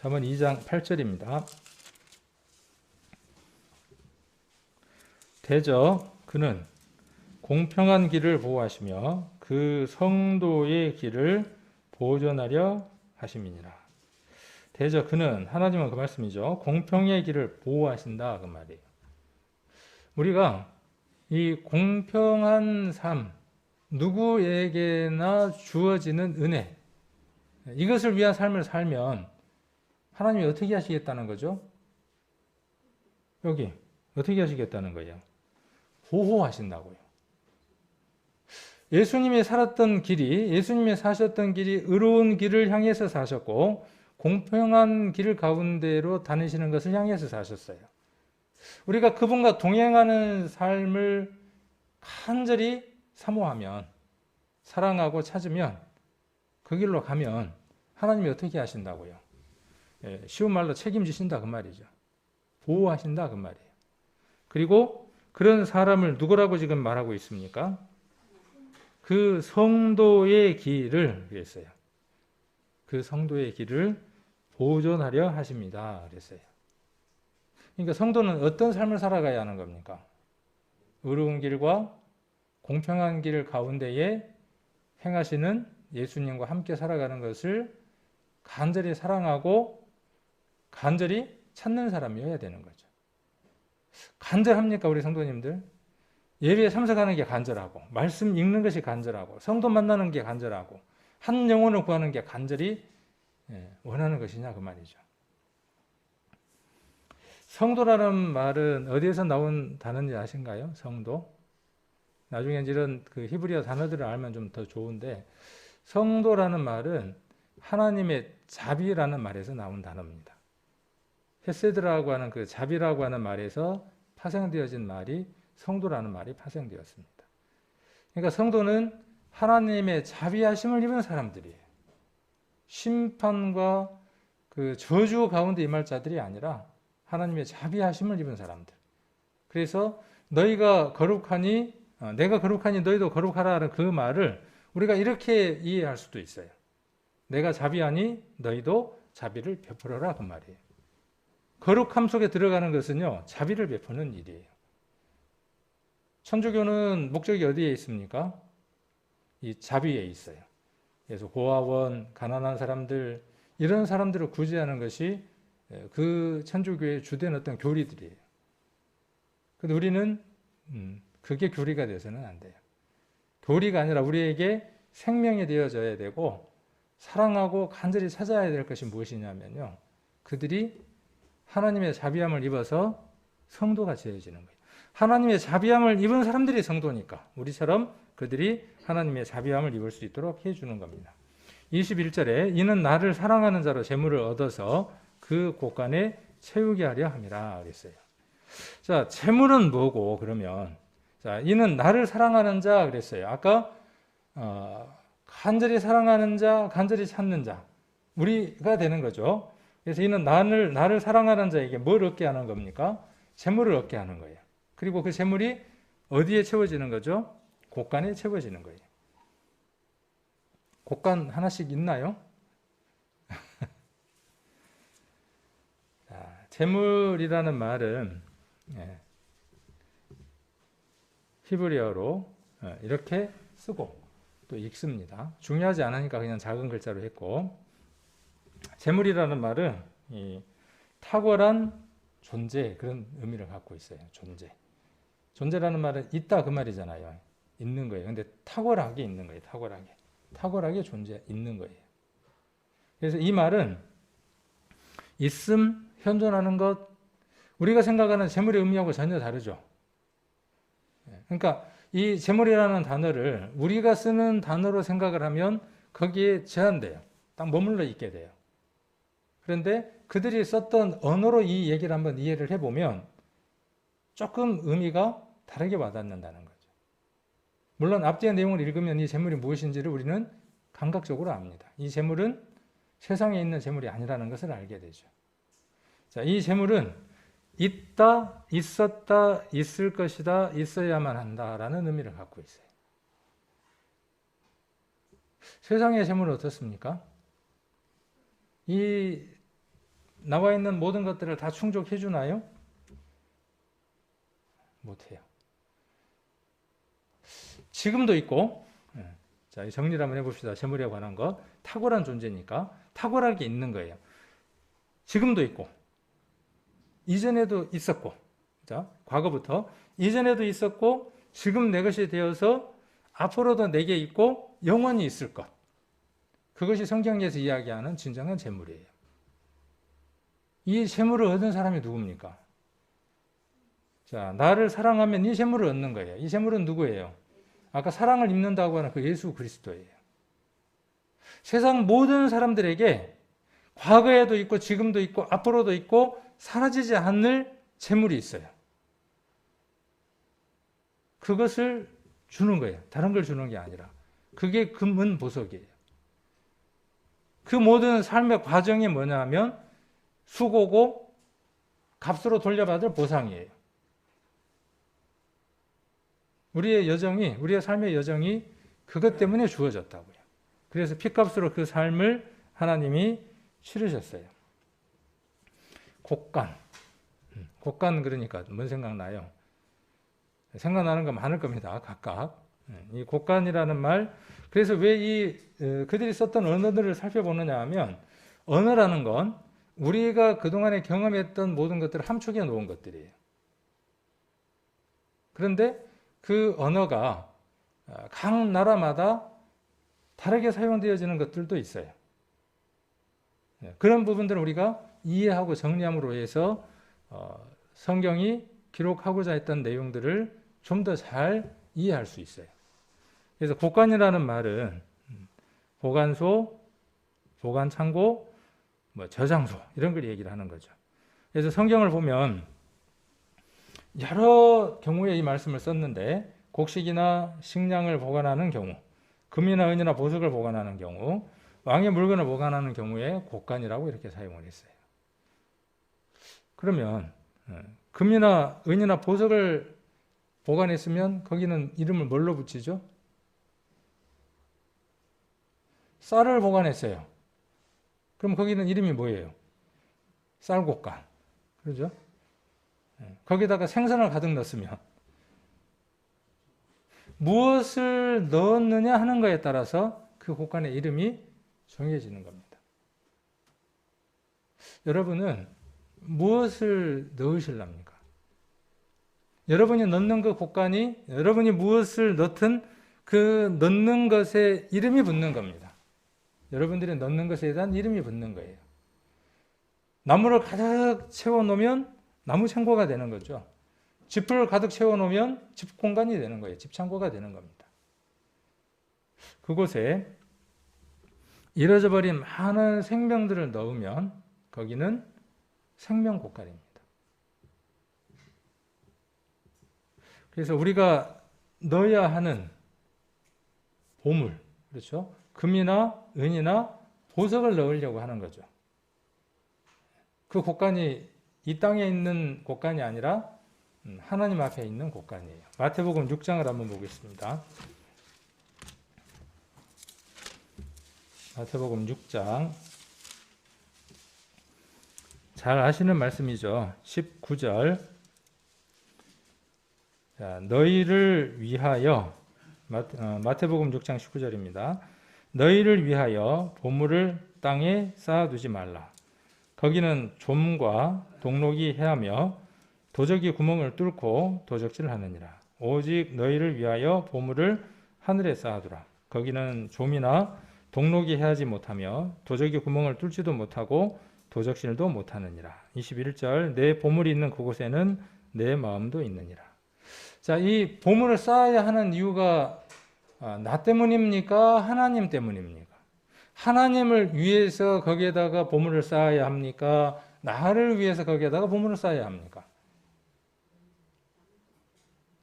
[SPEAKER 1] 잠언 2장 8절입니다. 대저 그는 공평한 길을 보호하시며 그 성도의 길을 보존하려 하심이니라. 대저 그는, 하나님은 그 말씀이죠. 공평의 길을 보호하신다 그 말이에요. 우리가 이 공평한 삶, 누구에게나 주어지는 은혜, 이것을 위한 삶을 살면 하나님이 어떻게 하시겠다는 거죠? 여기 어떻게 하시겠다는 거예요? 보호하신다고요. 예수님이 살았던 길이, 예수님이 사셨던 길이 의로운 길을 향해서 사셨고 공평한 길 가운데로 다니시는 것을 향해서 사셨어요. 우리가 그분과 동행하는 삶을 간절히 사모하면, 사랑하고 찾으면, 그 길로 가면 하나님이 어떻게 하신다고요? 쉬운 말로 책임지신다 그 말이죠. 보호하신다 그 말이에요. 그리고 그런 사람을 누구라고 지금 말하고 있습니까? 그 성도의 길을 그랬어요. 그 성도의 길을 보존하려 하십니다. 그랬어요. 그러니까 성도는 어떤 삶을 살아가야 하는 겁니까? 의로운 길과 공평한 길 가운데에 행하시는 예수님과 함께 살아가는 것을 간절히 사랑하고 간절히 찾는 사람이어야 되는 거죠. 간절합니까, 우리 성도님들? 예배에 참석하는 게 간절하고, 말씀 읽는 것이 간절하고, 성도 만나는 게 간절하고, 한 영혼을 구하는 게 간절히 원하는 것이냐 그 말이죠. 성도라는 말은 어디에서 나온 단어인지 아신가요? 성도. 나중에 이런 그 히브리어 단어들을 알면 좀 더 좋은데, 성도라는 말은 하나님의 자비라는 말에서 나온 단어입니다. 헤세드라고 하는 그 자비라고 하는 말에서 파생되어진 말이 성도라는 말이 파생되었습니다. 그러니까 성도는 하나님의 자비하심을 입은 사람들이에요. 심판과 그 저주 가운데 임할 자들이 아니라 하나님의 자비하심을 입은 사람들. 그래서 너희가 거룩하니 내가 거룩하니 너희도 거룩하라는 그 말을 우리가 이렇게 이해할 수도 있어요. 내가 자비하니 너희도 자비를 베풀어라 그 말이에요. 거룩함 속에 들어가는 것은요, 자비를 베푸는 일이에요. 천주교는 목적이 어디에 있습니까? 이 자비에 있어요. 그래서 고아원, 가난한 사람들, 이런 사람들을 구제하는 것이 그 천주교의 주된 어떤 교리들이에요. 근데 우리는 그게 교리가 되어서는 안 돼요. 교리가 아니라 우리에게 생명이 되어져야 되고 사랑하고 간절히 찾아야 될 것이 무엇이냐면요, 그들이 하나님의 자비함을 입어서 성도가 되어지는 거예요. 하나님의 자비함을 입은 사람들이 성도니까 우리처럼 그들이 하나님의 자비함을 입을 수 있도록 해주는 겁니다. 21절에 이는 나를 사랑하는 자로 재물을 얻어서 그 곳간에 채우게 하려 함이라 그랬어요. 자, 재물은 뭐고 그러면, 자, 이는 나를 사랑하는 자 그랬어요. 아까 간절히 사랑하는 자, 간절히 찾는 자, 우리가 되는 거죠. 그래서 이는 나를 사랑하는 자에게 뭘 얻게 하는 겁니까? 재물을 얻게 하는 거예요. 그리고 그 재물이 어디에 채워지는 거죠? 곳간에 채워지는 거예요. 곳간 하나씩 있나요? 자, 재물이라는 말은 히브리어로 이렇게 쓰고 또 읽습니다. 중요하지 않으니까 그냥 작은 글자로 했고, 재물이라는 말은 이 탁월한 존재, 그런 의미를 갖고 있어요. 존재. 존재라는 말은 있다 그 말이잖아요. 있는 거예요. 근데 탁월하게 있는 거예요. 탁월하게 존재 있는 거예요. 그래서 이 말은 있음, 현존하는 것, 우리가 생각하는 재물의 의미하고 전혀 다르죠. 그러니까 이 재물이라는 단어를 우리가 쓰는 단어로 생각을 하면 거기에 제한돼요. 딱 머물러 있게 돼요. 그런데 그들이 썼던 언어로 이 얘기를 한번 이해를 해보면 조금 의미가 다르게 와닿는다는 거죠. 물론 앞뒤의 내용을 읽으면 이 재물이 무엇인지를 우리는 감각적으로 압니다. 이 재물은 세상에 있는 재물이 아니라는 것을 알게 되죠. 자, 이 재물은 있다, 있었다, 있을 것이다, 있어야만 한다라는 의미를 갖고 있어요. 세상의 재물은 어떻습니까? 이 나와 있는 모든 것들을 다 충족해 주나요? 못해요. 지금도 있고, 자, 정리를 한번 해봅시다. 재물에 관한 것. 탁월한 존재니까 탁월하게 있는 거예요. 지금도 있고, 이전에도 있었고, 자, 과거부터 이전에도 있었고, 지금 내 것이 되어서 앞으로도 내게 있고 영원히 있을 것. 그것이 성경에서 이야기하는 진정한 재물이에요. 이 재물을 얻은 사람이 누굽니까? 자, 나를 사랑하면 이 재물을 얻는 거예요. 이 재물은 누구예요? 아까 사랑을 입는다고 하는 그 예수 그리스도예요. 세상 모든 사람들에게 과거에도 있고 지금도 있고 앞으로도 있고 사라지지 않을 재물이 있어요. 그것을 주는 거예요. 다른 걸 주는 게 아니라. 그게 금은 보석이에요. 그 모든 삶의 과정이 뭐냐면 수고고 값으로 돌려받을 보상이에요. 우리의 삶의 여정이 그것 때문에 주어졌다고요. 그래서 피값으로 그 삶을 하나님이 치르셨어요. 곡간. 곡간 그러니까 뭔 생각나요? 생각나는 거 많을 겁니다. 각각. 이 곡간이라는 말, 그래서 왜 그들이 썼던 언어들을 살펴보느냐 하면, 언어라는 건 우리가 그동안에 경험했던 모든 것들을 함축해 놓은 것들이에요. 그런데 그 언어가 각 나라마다 다르게 사용되어지는 것들도 있어요. 그런 부분들을 우리가 이해하고 정리함으로 해서 성경이 기록하고자 했던 내용들을 좀 더 잘 이해할 수 있어요. 그래서 곡간이라는 말은 보관소, 보관창고, 저장소 이런 걸 얘기를 하는 거죠. 그래서 성경을 보면 여러 경우에 이 말씀을 썼는데, 곡식이나 식량을 보관하는 경우, 금이나 은이나 보석을 보관하는 경우, 왕의 물건을 보관하는 경우에 곡간이라고 이렇게 사용을 했어요. 그러면 금이나 은이나 보석을 보관했으면 거기는 이름을 뭘로 붙이죠? 쌀을 보관했어요. 그럼 거기는 이름이 뭐예요? 쌀곡간. 그렇죠? 거기다가 생선을 가득 넣었으면 무엇을 넣었느냐 하는 것에 따라서 그 곡간의 이름이 정해지는 겁니다. 여러분은 무엇을 넣으실랍니까? 여러분이 넣는 그 곡간이 여러분이 무엇을 넣든 그 넣는 것에 이름이 붙는 겁니다. 여러분들이 넣는 것에 대한 이름이 붙는 거예요. 나무를 가득 채워놓으면 나무 창고가 되는 거죠. 짚을 가득 채워놓으면 집 공간이 되는 거예요. 집 창고가 되는 겁니다. 그곳에 이뤄져 버린 많은 생명들을 넣으면 거기는 생명 곡간입니다. 그래서 우리가 넣어야 하는 보물, 그렇죠? 금이나 은이나 보석을 넣으려고 하는 거죠. 그 곡간이 이 땅에 있는 곡간이 아니라 하나님 앞에 있는 곡간이에요. 마태복음 6장을 한번 보겠습니다. 마태복음 6장. 잘 아시는 말씀이죠. 19절. 자, 너희를 위하여, 마태복음 6장 19절입니다. 너희를 위하여 보물을 땅에 쌓아두지 말라. 거기는 좀과 동록이 해하며 도적이 구멍을 뚫고 도적질을 하느니라. 오직 너희를 위하여 보물을 하늘에 쌓아두라. 거기는 좀이나 동록이 해하지 못하며 도적이 구멍을 뚫지도 못하고 도적질도 못하느니라. 21절. 내 보물이 있는 그곳에는 내 마음도 있느니라. 자, 이 보물을 쌓아야 하는 이유가 나 때문입니까? 하나님 때문입니까? 하나님을 위해서 거기에다가 보물을 쌓아야 합니까? 나를 위해서 거기에다가 보물을 쌓아야 합니까?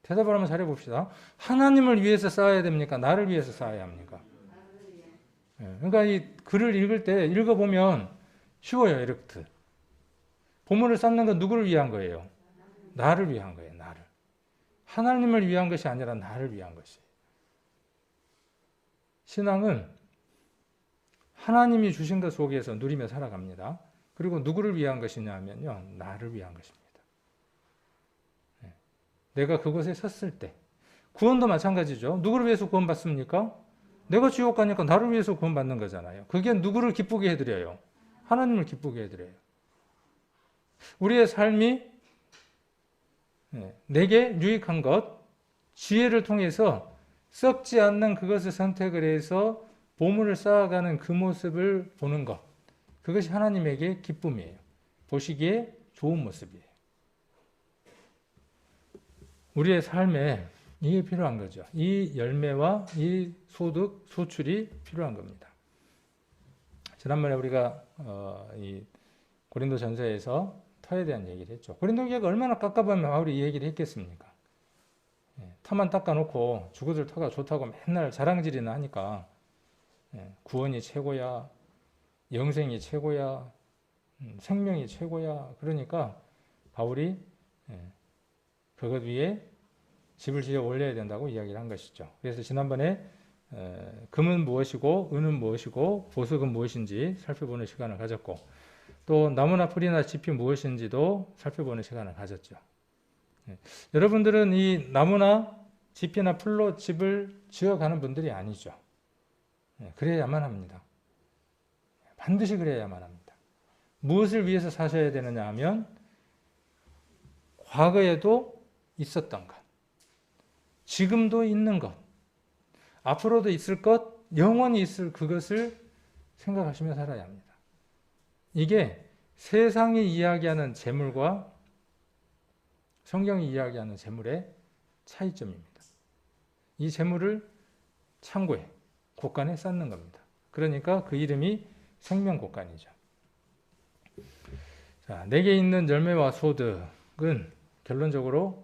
[SPEAKER 1] 대답을 한번 잘해 봅시다. 하나님을 위해서 쌓아야 됩니까? 나를 위해서 쌓아야 합니까? 그러니까 이 글을 읽을 때 읽어보면 쉬워요. 이렇듯. 보물을 쌓는 건 누구를 위한 거예요? 나를 위한 거예요. 나를. 하나님을 위한 것이 아니라 나를 위한 것이에요. 신앙은 하나님이 주신 것 속에서 누리며 살아갑니다. 그리고 누구를 위한 것이냐면요, 나를 위한 것입니다. 내가 그곳에 섰을 때, 구원도 마찬가지죠. 누구를 위해서 구원받습니까? 내가 지옥 가니까 나를 위해서 구원받는 거잖아요. 그게 누구를 기쁘게 해드려요? 하나님을 기쁘게 해드려요. 우리의 삶이 내게 유익한 것, 지혜를 통해서 썩지 않는 그것을 선택을 해서 보물을 쌓아가는 그 모습을 보는 것, 그것이 하나님에게 기쁨이에요. 보시기에 좋은 모습이에요. 우리의 삶에 이게 필요한 거죠. 이 열매와 이 소득, 소출이 필요한 겁니다. 지난번에 우리가 이 고린도 전서에서 터에 대한 얘기를 했죠. 고린도 교회가 얼마나 깝깝하면 바울이 이 얘기를 했겠습니까? 터만 닦아놓고 죽어들 터가 좋다고 맨날 자랑질이나 하니까 구원이 최고야, 영생이 최고야, 생명이 최고야. 그러니까 바울이 그것 위에 집을 지어 올려야 된다고 이야기를 한 것이죠. 그래서 지난번에 금은 무엇이고 은은 무엇이고 보석은 무엇인지 살펴보는 시간을 가졌고, 또 나무나 풀이나 짚이 무엇인지도 살펴보는 시간을 가졌죠. 여러분들은 이 나무나 짚이나 풀로 집을 지어가는 분들이 아니죠. 그래야만 합니다. 반드시 그래야만 합니다. 무엇을 위해서 사셔야 되느냐 하면 과거에도 있었던 것, 지금도 있는 것, 앞으로도 있을 것, 영원히 있을 그것을 생각하시며 살아야 합니다. 이게 세상이 이야기하는 재물과 성경이 이야기하는 재물의 차이점입니다. 이 재물을 창고에, 곳간에 쌓는 겁니다. 그러니까 그 이름이 생명곳간이죠. 자, 내게 있는 열매와 소득은 결론적으로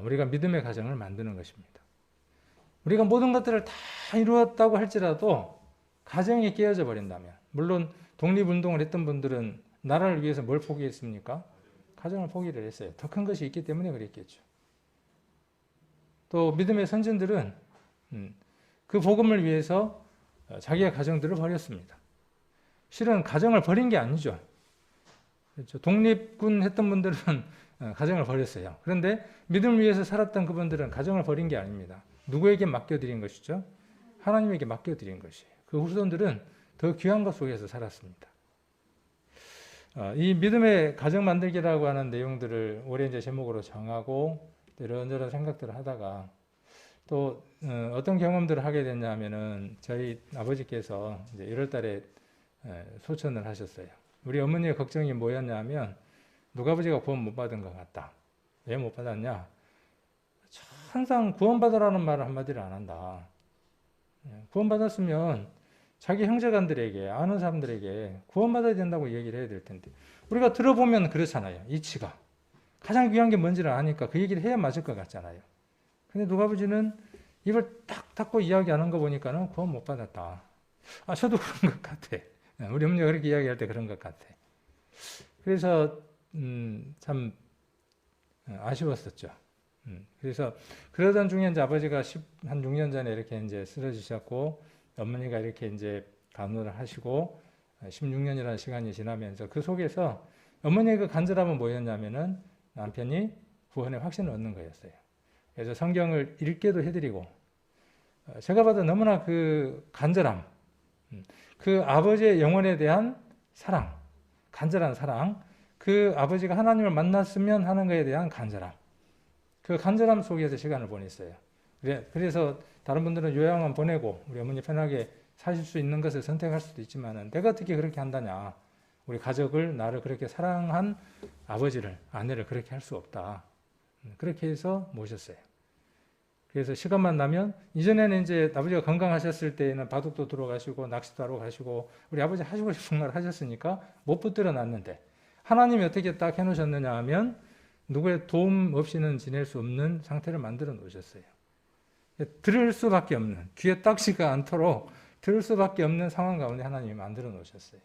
[SPEAKER 1] 우리가 믿음의 가정을 만드는 것입니다. 우리가 모든 것들을 다 이루었다고 할지라도 가정이 깨어져 버린다면, 물론 독립운동을 했던 분들은 나라를 위해서 뭘 포기했습니까? 가정을 포기를 했어요. 더 큰 것이 있기 때문에 그랬겠죠. 또 믿음의 선진들은 그 복음을 위해서 자기의 가정들을 버렸습니다. 실은 가정을 버린 게 아니죠. 그렇죠. 독립군 했던 분들은 가정을 버렸어요. 그런데 믿음을 위해서 살았던 그분들은 가정을 버린 게 아닙니다. 누구에게 맡겨드린 것이죠? 하나님에게 맡겨드린 것이에요. 그 후손들은 더 귀한 것 속에서 살았습니다. 이 믿음의 가정 만들기라고 하는 내용들을 올해 이제 제목으로 정하고 이런저런 생각들을 하다가 또 어떤 경험들을 하게 됐냐면은 저희 아버지께서 이제 1월 달에 소천을 하셨어요. 우리 어머니의 걱정이 뭐였냐면 누가 아버지가 구원 못 받은 것 같다. 왜 못 받았냐? 항상 구원받으라는 말을 한마디를 안 한다. 구원받았으면 자기 형제간들에게, 아는 사람들에게 구원받아야 된다고 얘기를 해야 될 텐데, 우리가 들어보면 그렇잖아요. 이치가 가장 귀한 게 뭔지를 아니까 그 얘기를 해야 맞을 것 같잖아요. 근데 누가 아버지는 입을 딱 닫고 이야기하는 거 보니까는 구원 못 받았다. 저도 그런 것 같아. 우리 어머니가 그렇게 이야기할 때 그런 것 같아. 그래서 참 아쉬웠었죠. 그래서 그러던 중에 이제 아버지가 한 6년 전에 이렇게 이제 쓰러지셨고, 어머니가 이렇게 이제 간호를 하시고 16년이라는 시간이 지나면서 그 속에서 어머니의 그 간절함은 뭐였냐면은 남편이 구원의 확신을 얻는 거였어요. 그래서 성경을 읽게도 해드리고, 제가 봐도 너무나 그 간절함, 그 아버지의 영혼에 대한 사랑, 간절한 사랑, 그 아버지가 하나님을 만났으면 하는 것에 대한 간절함, 그 간절함 속에서 시간을 보냈어요. 그래서 다른 분들은 요양원 보내고 우리 어머니 편하게 사실 수 있는 것을 선택할 수도 있지만, 내가 어떻게 그렇게 한다냐, 우리 가족을, 나를 그렇게 사랑한 아버지를, 아내를 그렇게 할 수 없다. 그렇게 해서 모셨어요. 그래서 시간만 나면, 이전에는 이제 아버지가 건강하셨을 때에는 바둑도 들어가시고 낚시도 하러 가시고 우리 아버지 하시고 싶은 걸 하셨으니까 못 붙들어 놨는데, 하나님이 어떻게 딱 해놓으셨느냐 하면 누구의 도움 없이는 지낼 수 없는 상태를 만들어 놓으셨어요. 들을 수밖에 없는, 귀에 딱지가 않도록 들을 수밖에 없는 상황 가운데 하나님이 만들어 놓으셨어요.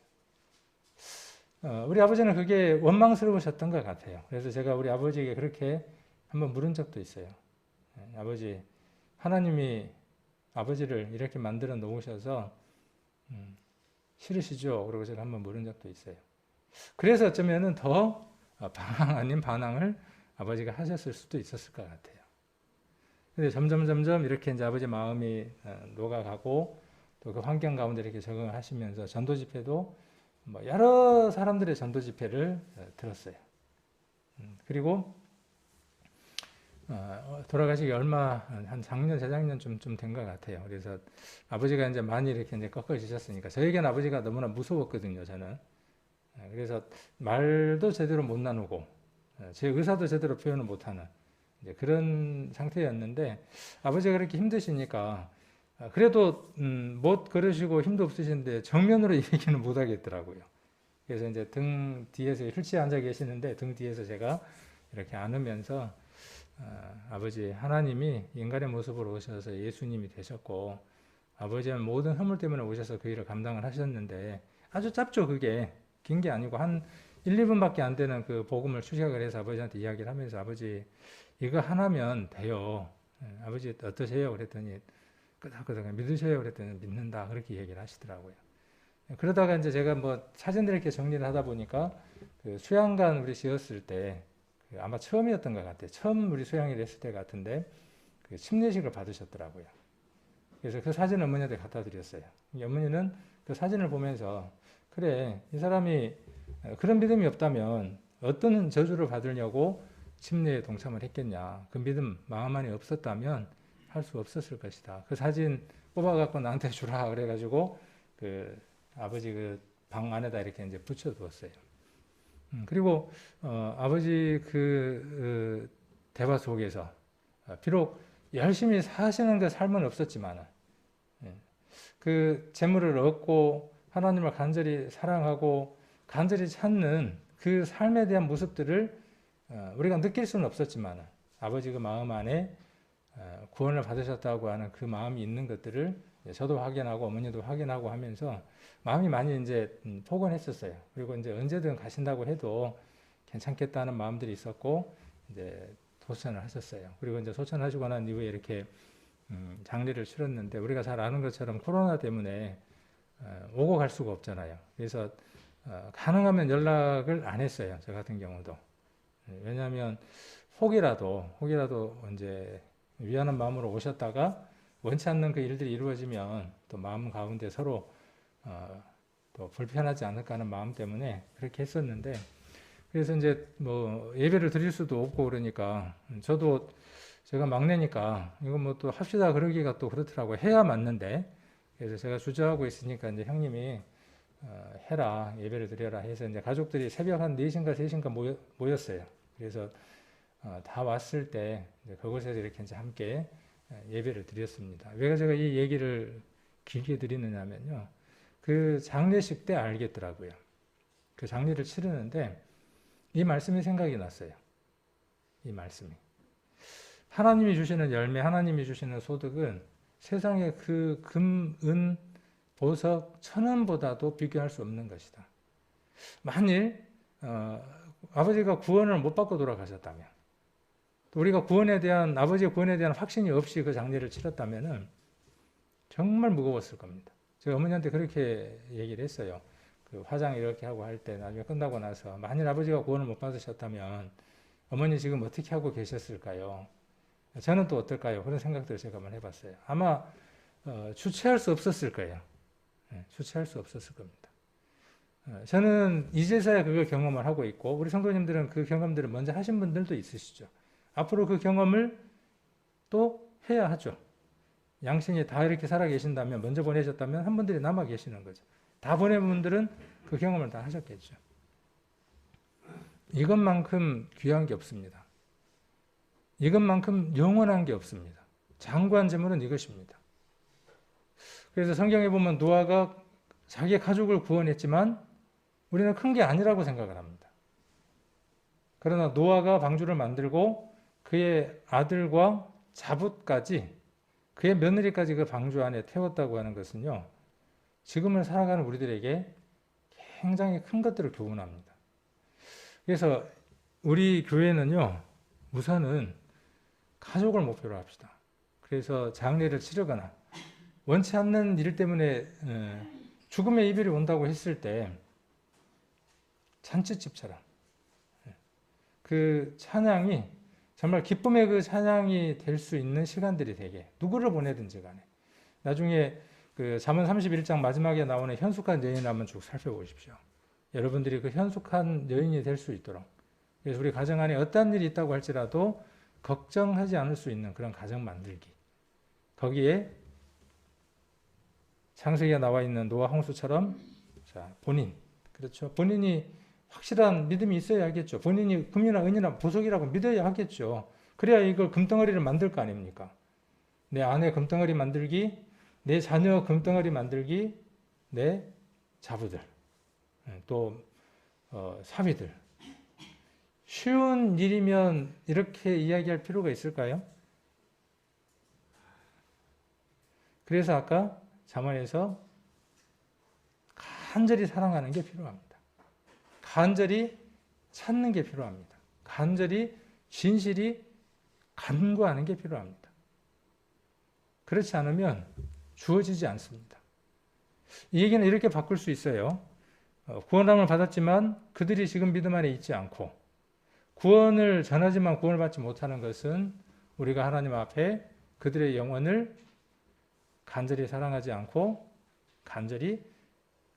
[SPEAKER 1] 우리 아버지는 그게 원망스러우셨던 것 같아요. 그래서 제가 우리 아버지에게 그렇게 한번 물은 적도 있어요. 아버지, 하나님이 아버지를 이렇게 만들어 놓으셔서 싫으시죠? 그러고 제가 한번 물은 적도 있어요. 그래서 어쩌면은 더 방황 아닌 반항을 아버지가 하셨을 수도 있었을 것 같아요. 근데 점점 이렇게 이제 아버지 마음이 녹아가고 또 그 환경 가운데 이렇게 적응을 하시면서 전도 집회도 뭐 여러 사람들의 전도 집회를 들었어요. 그리고 돌아가시기 얼마 한 작년 재작년 좀 된 것 같아요. 그래서 아버지가 이제 많이 이렇게 이제 꺾어지셨으니까 저에게는 아버지가 너무나 무서웠거든요. 저는 그래서 말도 제대로 못 나누고 제 의사도 제대로 표현을 못하는 이제 그런 상태였는데 아버지가 그렇게 힘드시니까 그래도 못 걸으시고 힘도 없으신데 정면으로 얘기는 못 하겠더라고요. 그래서 이제 등 뒤에서 휠체어 앉아 계시는데 등 뒤에서 제가 이렇게 안으면서 아버지 하나님이 인간의 모습으로 오셔서 예수님이 되셨고 아버지는 모든 허물 때문에 오셔서 그 일을 감당을 하셨는데 아주 짧죠. 그게 긴 게 아니고 한 1, 2분밖에 안 되는 그 복음을 추적을 해서 아버지한테 이야기를 하면서 아버지 이거 하나면 돼요. 아버지 어떠세요? 그랬더니 끄덕끄덕 믿으셔요? 그랬더니 믿는다. 그렇게 얘기를 하시더라고요. 그러다가 이제 제가 뭐 사진들 이렇게 정리를 하다 보니까 그 수양관 우리 지었을 때 아마 처음이었던 것 같아요. 처음 우리 수양이 됐을 때 같은데 그 침례식을 받으셨더라고요. 그래서 그 사진을 어머니한테 갖다 드렸어요. 어머니는 그 사진을 보면서 그래 이 사람이 그런 믿음이 없다면 어떤 저주를 받으려고 침례에 동참을 했겠냐. 그 믿음 마음 안에 없었다면 할 수 없었을 것이다. 그 사진 뽑아갖고 나한테 주라 그래가지고 그 아버지 그 방 안에다 이렇게 이제 붙여두었어요. 그리고 아버지 그 대화 속에서 비록 열심히 사시는 그 삶은 없었지만 그 재물을 얻고 하나님을 간절히 사랑하고 간절히 찾는 그 삶에 대한 모습들을 우리가 느낄 수는 없었지만 아버지 그 마음 안에 구원을 받으셨다고 하는 그 마음이 있는 것들을 저도 확인하고 어머니도 확인하고 하면서 마음이 많이 이제 포근했었어요. 그리고 이제 언제든 가신다고 해도 괜찮겠다는 마음들이 있었고 이제 소천을 하셨어요. 그리고 이제 소천하시고 난 이후에 이렇게 장례를 치렀는데 우리가 잘 아는 것처럼 코로나 때문에 오고 갈 수가 없잖아요. 그래서 가능하면 연락을 안 했어요. 저 같은 경우도. 왜냐하면 혹이라도 이제 위하는 마음으로 오셨다가 원치 않는 그 일들이 이루어지면 또 마음 가운데 서로 또 불편하지 않을까 하는 마음 때문에 그렇게 했었는데 그래서 이제 뭐 예배를 드릴 수도 없고 그러니까 저도 제가 막내니까 이거 뭐 또 합시다 그러기가 또 그렇더라고요. 해야 맞는데 그래서 제가 주저하고 있으니까 이제 형님이 해라 예배를 드려라 해서 이제 가족들이 새벽 한 4시인가 3시인가 모였어요. 그래서 다 왔을 때 이제 그곳에서 이렇게 이제 함께 예배를 드렸습니다. 왜 제가 이 얘기를 길게 드리느냐면요. 그 장례식 때 알겠더라고요. 그 장례를 치르는데 이 말씀이 생각이 났어요. 이 말씀이. 하나님이 주시는 열매, 하나님이 주시는 소득은 세상의 그 금, 은, 보석, 천원보다도 비교할 수 없는 것이다. 만일 아버지가 구원을 못 받고 돌아가셨다면 또 우리가 아버지의 구원에 대한 확신이 없이 그 장례를 치렀다면 정말 무거웠을 겁니다. 제가 어머니한테 그렇게 얘기를 했어요. 그 화장 이렇게 하고 할 때 나중에 끝나고 나서 만일 아버지가 구원을 못 받으셨다면 어머니 지금 어떻게 하고 계셨을까요? 저는 또 어떨까요? 그런 생각들을 제가 한번 해봤어요. 아마 주체할 수 없었을 거예요. 주체할 수 없었을 겁니다. 저는 이제서야 그걸 경험을 하고 있고 우리 성도님들은 그 경험들을 먼저 하신 분들도 있으시죠. 앞으로 그 경험을 또 해야 하죠. 양신이 다 이렇게 살아 계신다면 먼저 보내셨다면 한 분들이 남아 계시는 거죠. 다 보낸 분들은 그 경험을 다 하셨겠죠. 이것만큼 귀한 게 없습니다. 이것만큼 영원한 게 없습니다. 장구한 재물은 이것입니다. 그래서 성경에 보면 노아가 자기의 가족을 구원했지만 우리는 큰 게 아니라고 생각을 합니다. 그러나 노아가 방주를 만들고 그의 아들과 자붓까지 그의 며느리까지 그 방주 안에 태웠다고 하는 것은요. 지금을 살아가는 우리들에게 굉장히 큰 것들을 교훈합니다. 그래서 우리 교회는요. 우선은 가족을 목표로 합시다. 그래서 장례를 치르거나 원치 않는 일 때문에 죽음의 이별이 온다고 했을 때 잔치집처럼 그 찬양이 정말 기쁨의 그 찬양이 될 수 있는 시간들이 되게 누구를 보내든지 간에 나중에 그 잠언 31장 마지막에 나오는 현숙한 여인을 한번 쭉 살펴보십시오. 여러분들이 그 현숙한 여인이 될 수 있도록 그래서 우리 가정 안에 어떤 일이 있다고 할지라도 걱정하지 않을 수 있는 그런 가정 만들기 거기에 창세기에 나와 있는 노아 홍수처럼 자, 본인 그렇죠. 본인이 확실한 믿음이 있어야 하겠죠. 본인이 금이나 은이나 보석이라고 믿어야 하겠죠. 그래야 이걸 금덩어리를 만들 거 아닙니까? 내 아내 금덩어리 만들기, 내 자녀 금덩어리 만들기, 내 자부들, 또 사위들. 쉬운 일이면 이렇게 이야기할 필요가 있을까요? 그래서 아까 잠언에서 간절히 사랑하는 게 필요합니다. 간절히 찾는 게 필요합니다. 간절히 진실이 간구하는 게 필요합니다. 그렇지 않으면 주어지지 않습니다. 이 얘기는 이렇게 바꿀 수 있어요. 구원함을 받았지만 그들이 지금 믿음 안에 있지 않고 구원을 전하지만 구원을 받지 못하는 것은 우리가 하나님 앞에 그들의 영혼을 간절히 사랑하지 않고 간절히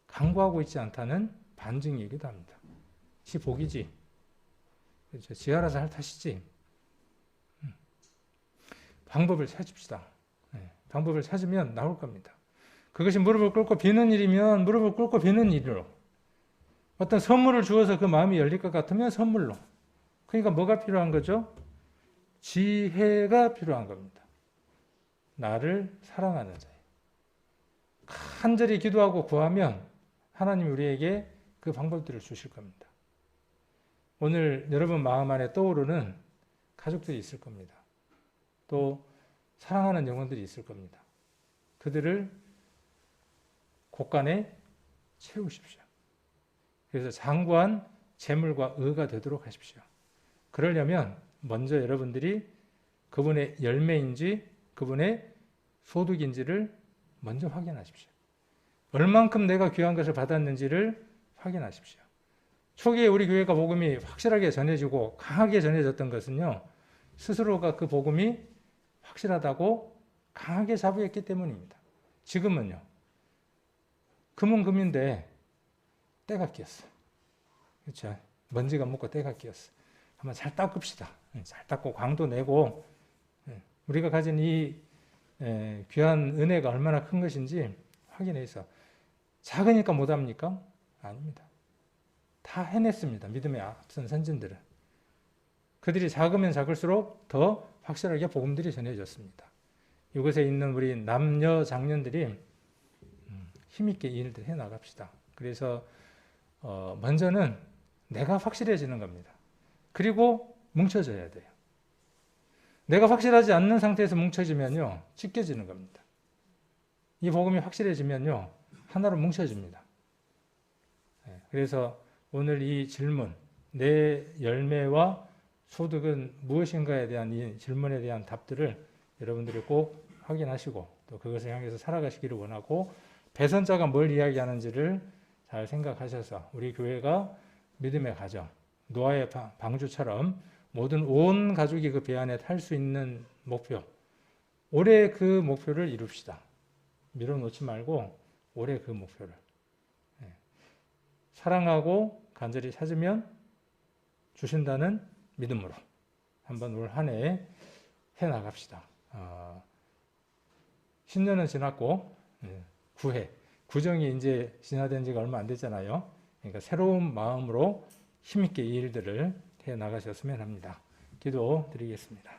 [SPEAKER 1] 간구하고 있지 않다는 반증이기도 합니다. 지 복이지. 그렇죠. 지 알아서 할 탓이지. 방법을 찾읍시다. 방법을 찾으면 나올 겁니다. 그것이 무릎을 꿇고 비는 일이면 무릎을 꿇고 비는 일로 어떤 선물을 주어서 그 마음이 열릴 것 같으면 선물로. 그러니까 뭐가 필요한 거죠? 지혜가 필요한 겁니다. 나를 사랑하는 자예요. 간절히 기도하고 구하면 하나님이 우리에게 그 방법들을 주실 겁니다. 오늘 여러분 마음 안에 떠오르는 가족들이 있을 겁니다. 또 사랑하는 영혼들이 있을 겁니다. 그들을 곳간에 채우십시오. 그래서 장구한 재물과 의가 되도록 하십시오. 그러려면 먼저 여러분들이 그분의 열매인지 그분의 소득인지를 먼저 확인하십시오. 얼만큼 내가 귀한 것을 받았는지를 확인하십시오. 초기에 우리 교회가 복음이 확실하게 전해지고 강하게 전해졌던 것은요. 스스로가 그 복음이 확실하다고 강하게 자부했기 때문입니다. 지금은요. 금은 금인데 때가 끼었어. 그렇죠? 먼지가 묻고 때가 끼었어. 한번 잘 닦읍시다. 잘 닦고 광도 내고 우리가 가진 이 귀한 은혜가 얼마나 큰 것인지 확인해서 작으니까 못합니까? 아닙니다. 다 해냈습니다. 믿음의 앞선 선진들은. 그들이 작으면 작을수록 더 확실하게 복음들이 전해졌습니다. 이곳에 있는 우리 남녀 장년들이 힘있게 이 일들 해나갑시다. 그래서 먼저는 내가 확실해지는 겁니다. 그리고 뭉쳐져야 돼요. 내가 확실하지 않는 상태에서 뭉쳐지면요. 찢겨지는 겁니다. 이 복음이 확실해지면요. 하나로 뭉쳐집니다. 그래서 오늘 이 질문, 내 열매와 소득은 무엇인가에 대한 이 질문에 대한 답들을 여러분들이 꼭 확인하시고 또 그것을 향해서 살아가시기를 원하고 배선자가 뭘 이야기하는지를 잘 생각하셔서 우리 교회가 믿음의 가정, 노아의 방주처럼 모든 온 가족이 그 배 안에 탈 수 있는 목표, 올해 그 목표를 이룹시다. 밀어놓지 말고 올해 그 목표를 사랑하고 간절히 찾으면 주신다는 믿음으로 한번 올 한 해 해나갑시다. 신년은 지났고 구해, 구정이 이제 지나된 지가 얼마 안 됐잖아요. 그러니까 새로운 마음으로 힘있게 이 일들을 해나가셨으면 합니다. 기도 드리겠습니다.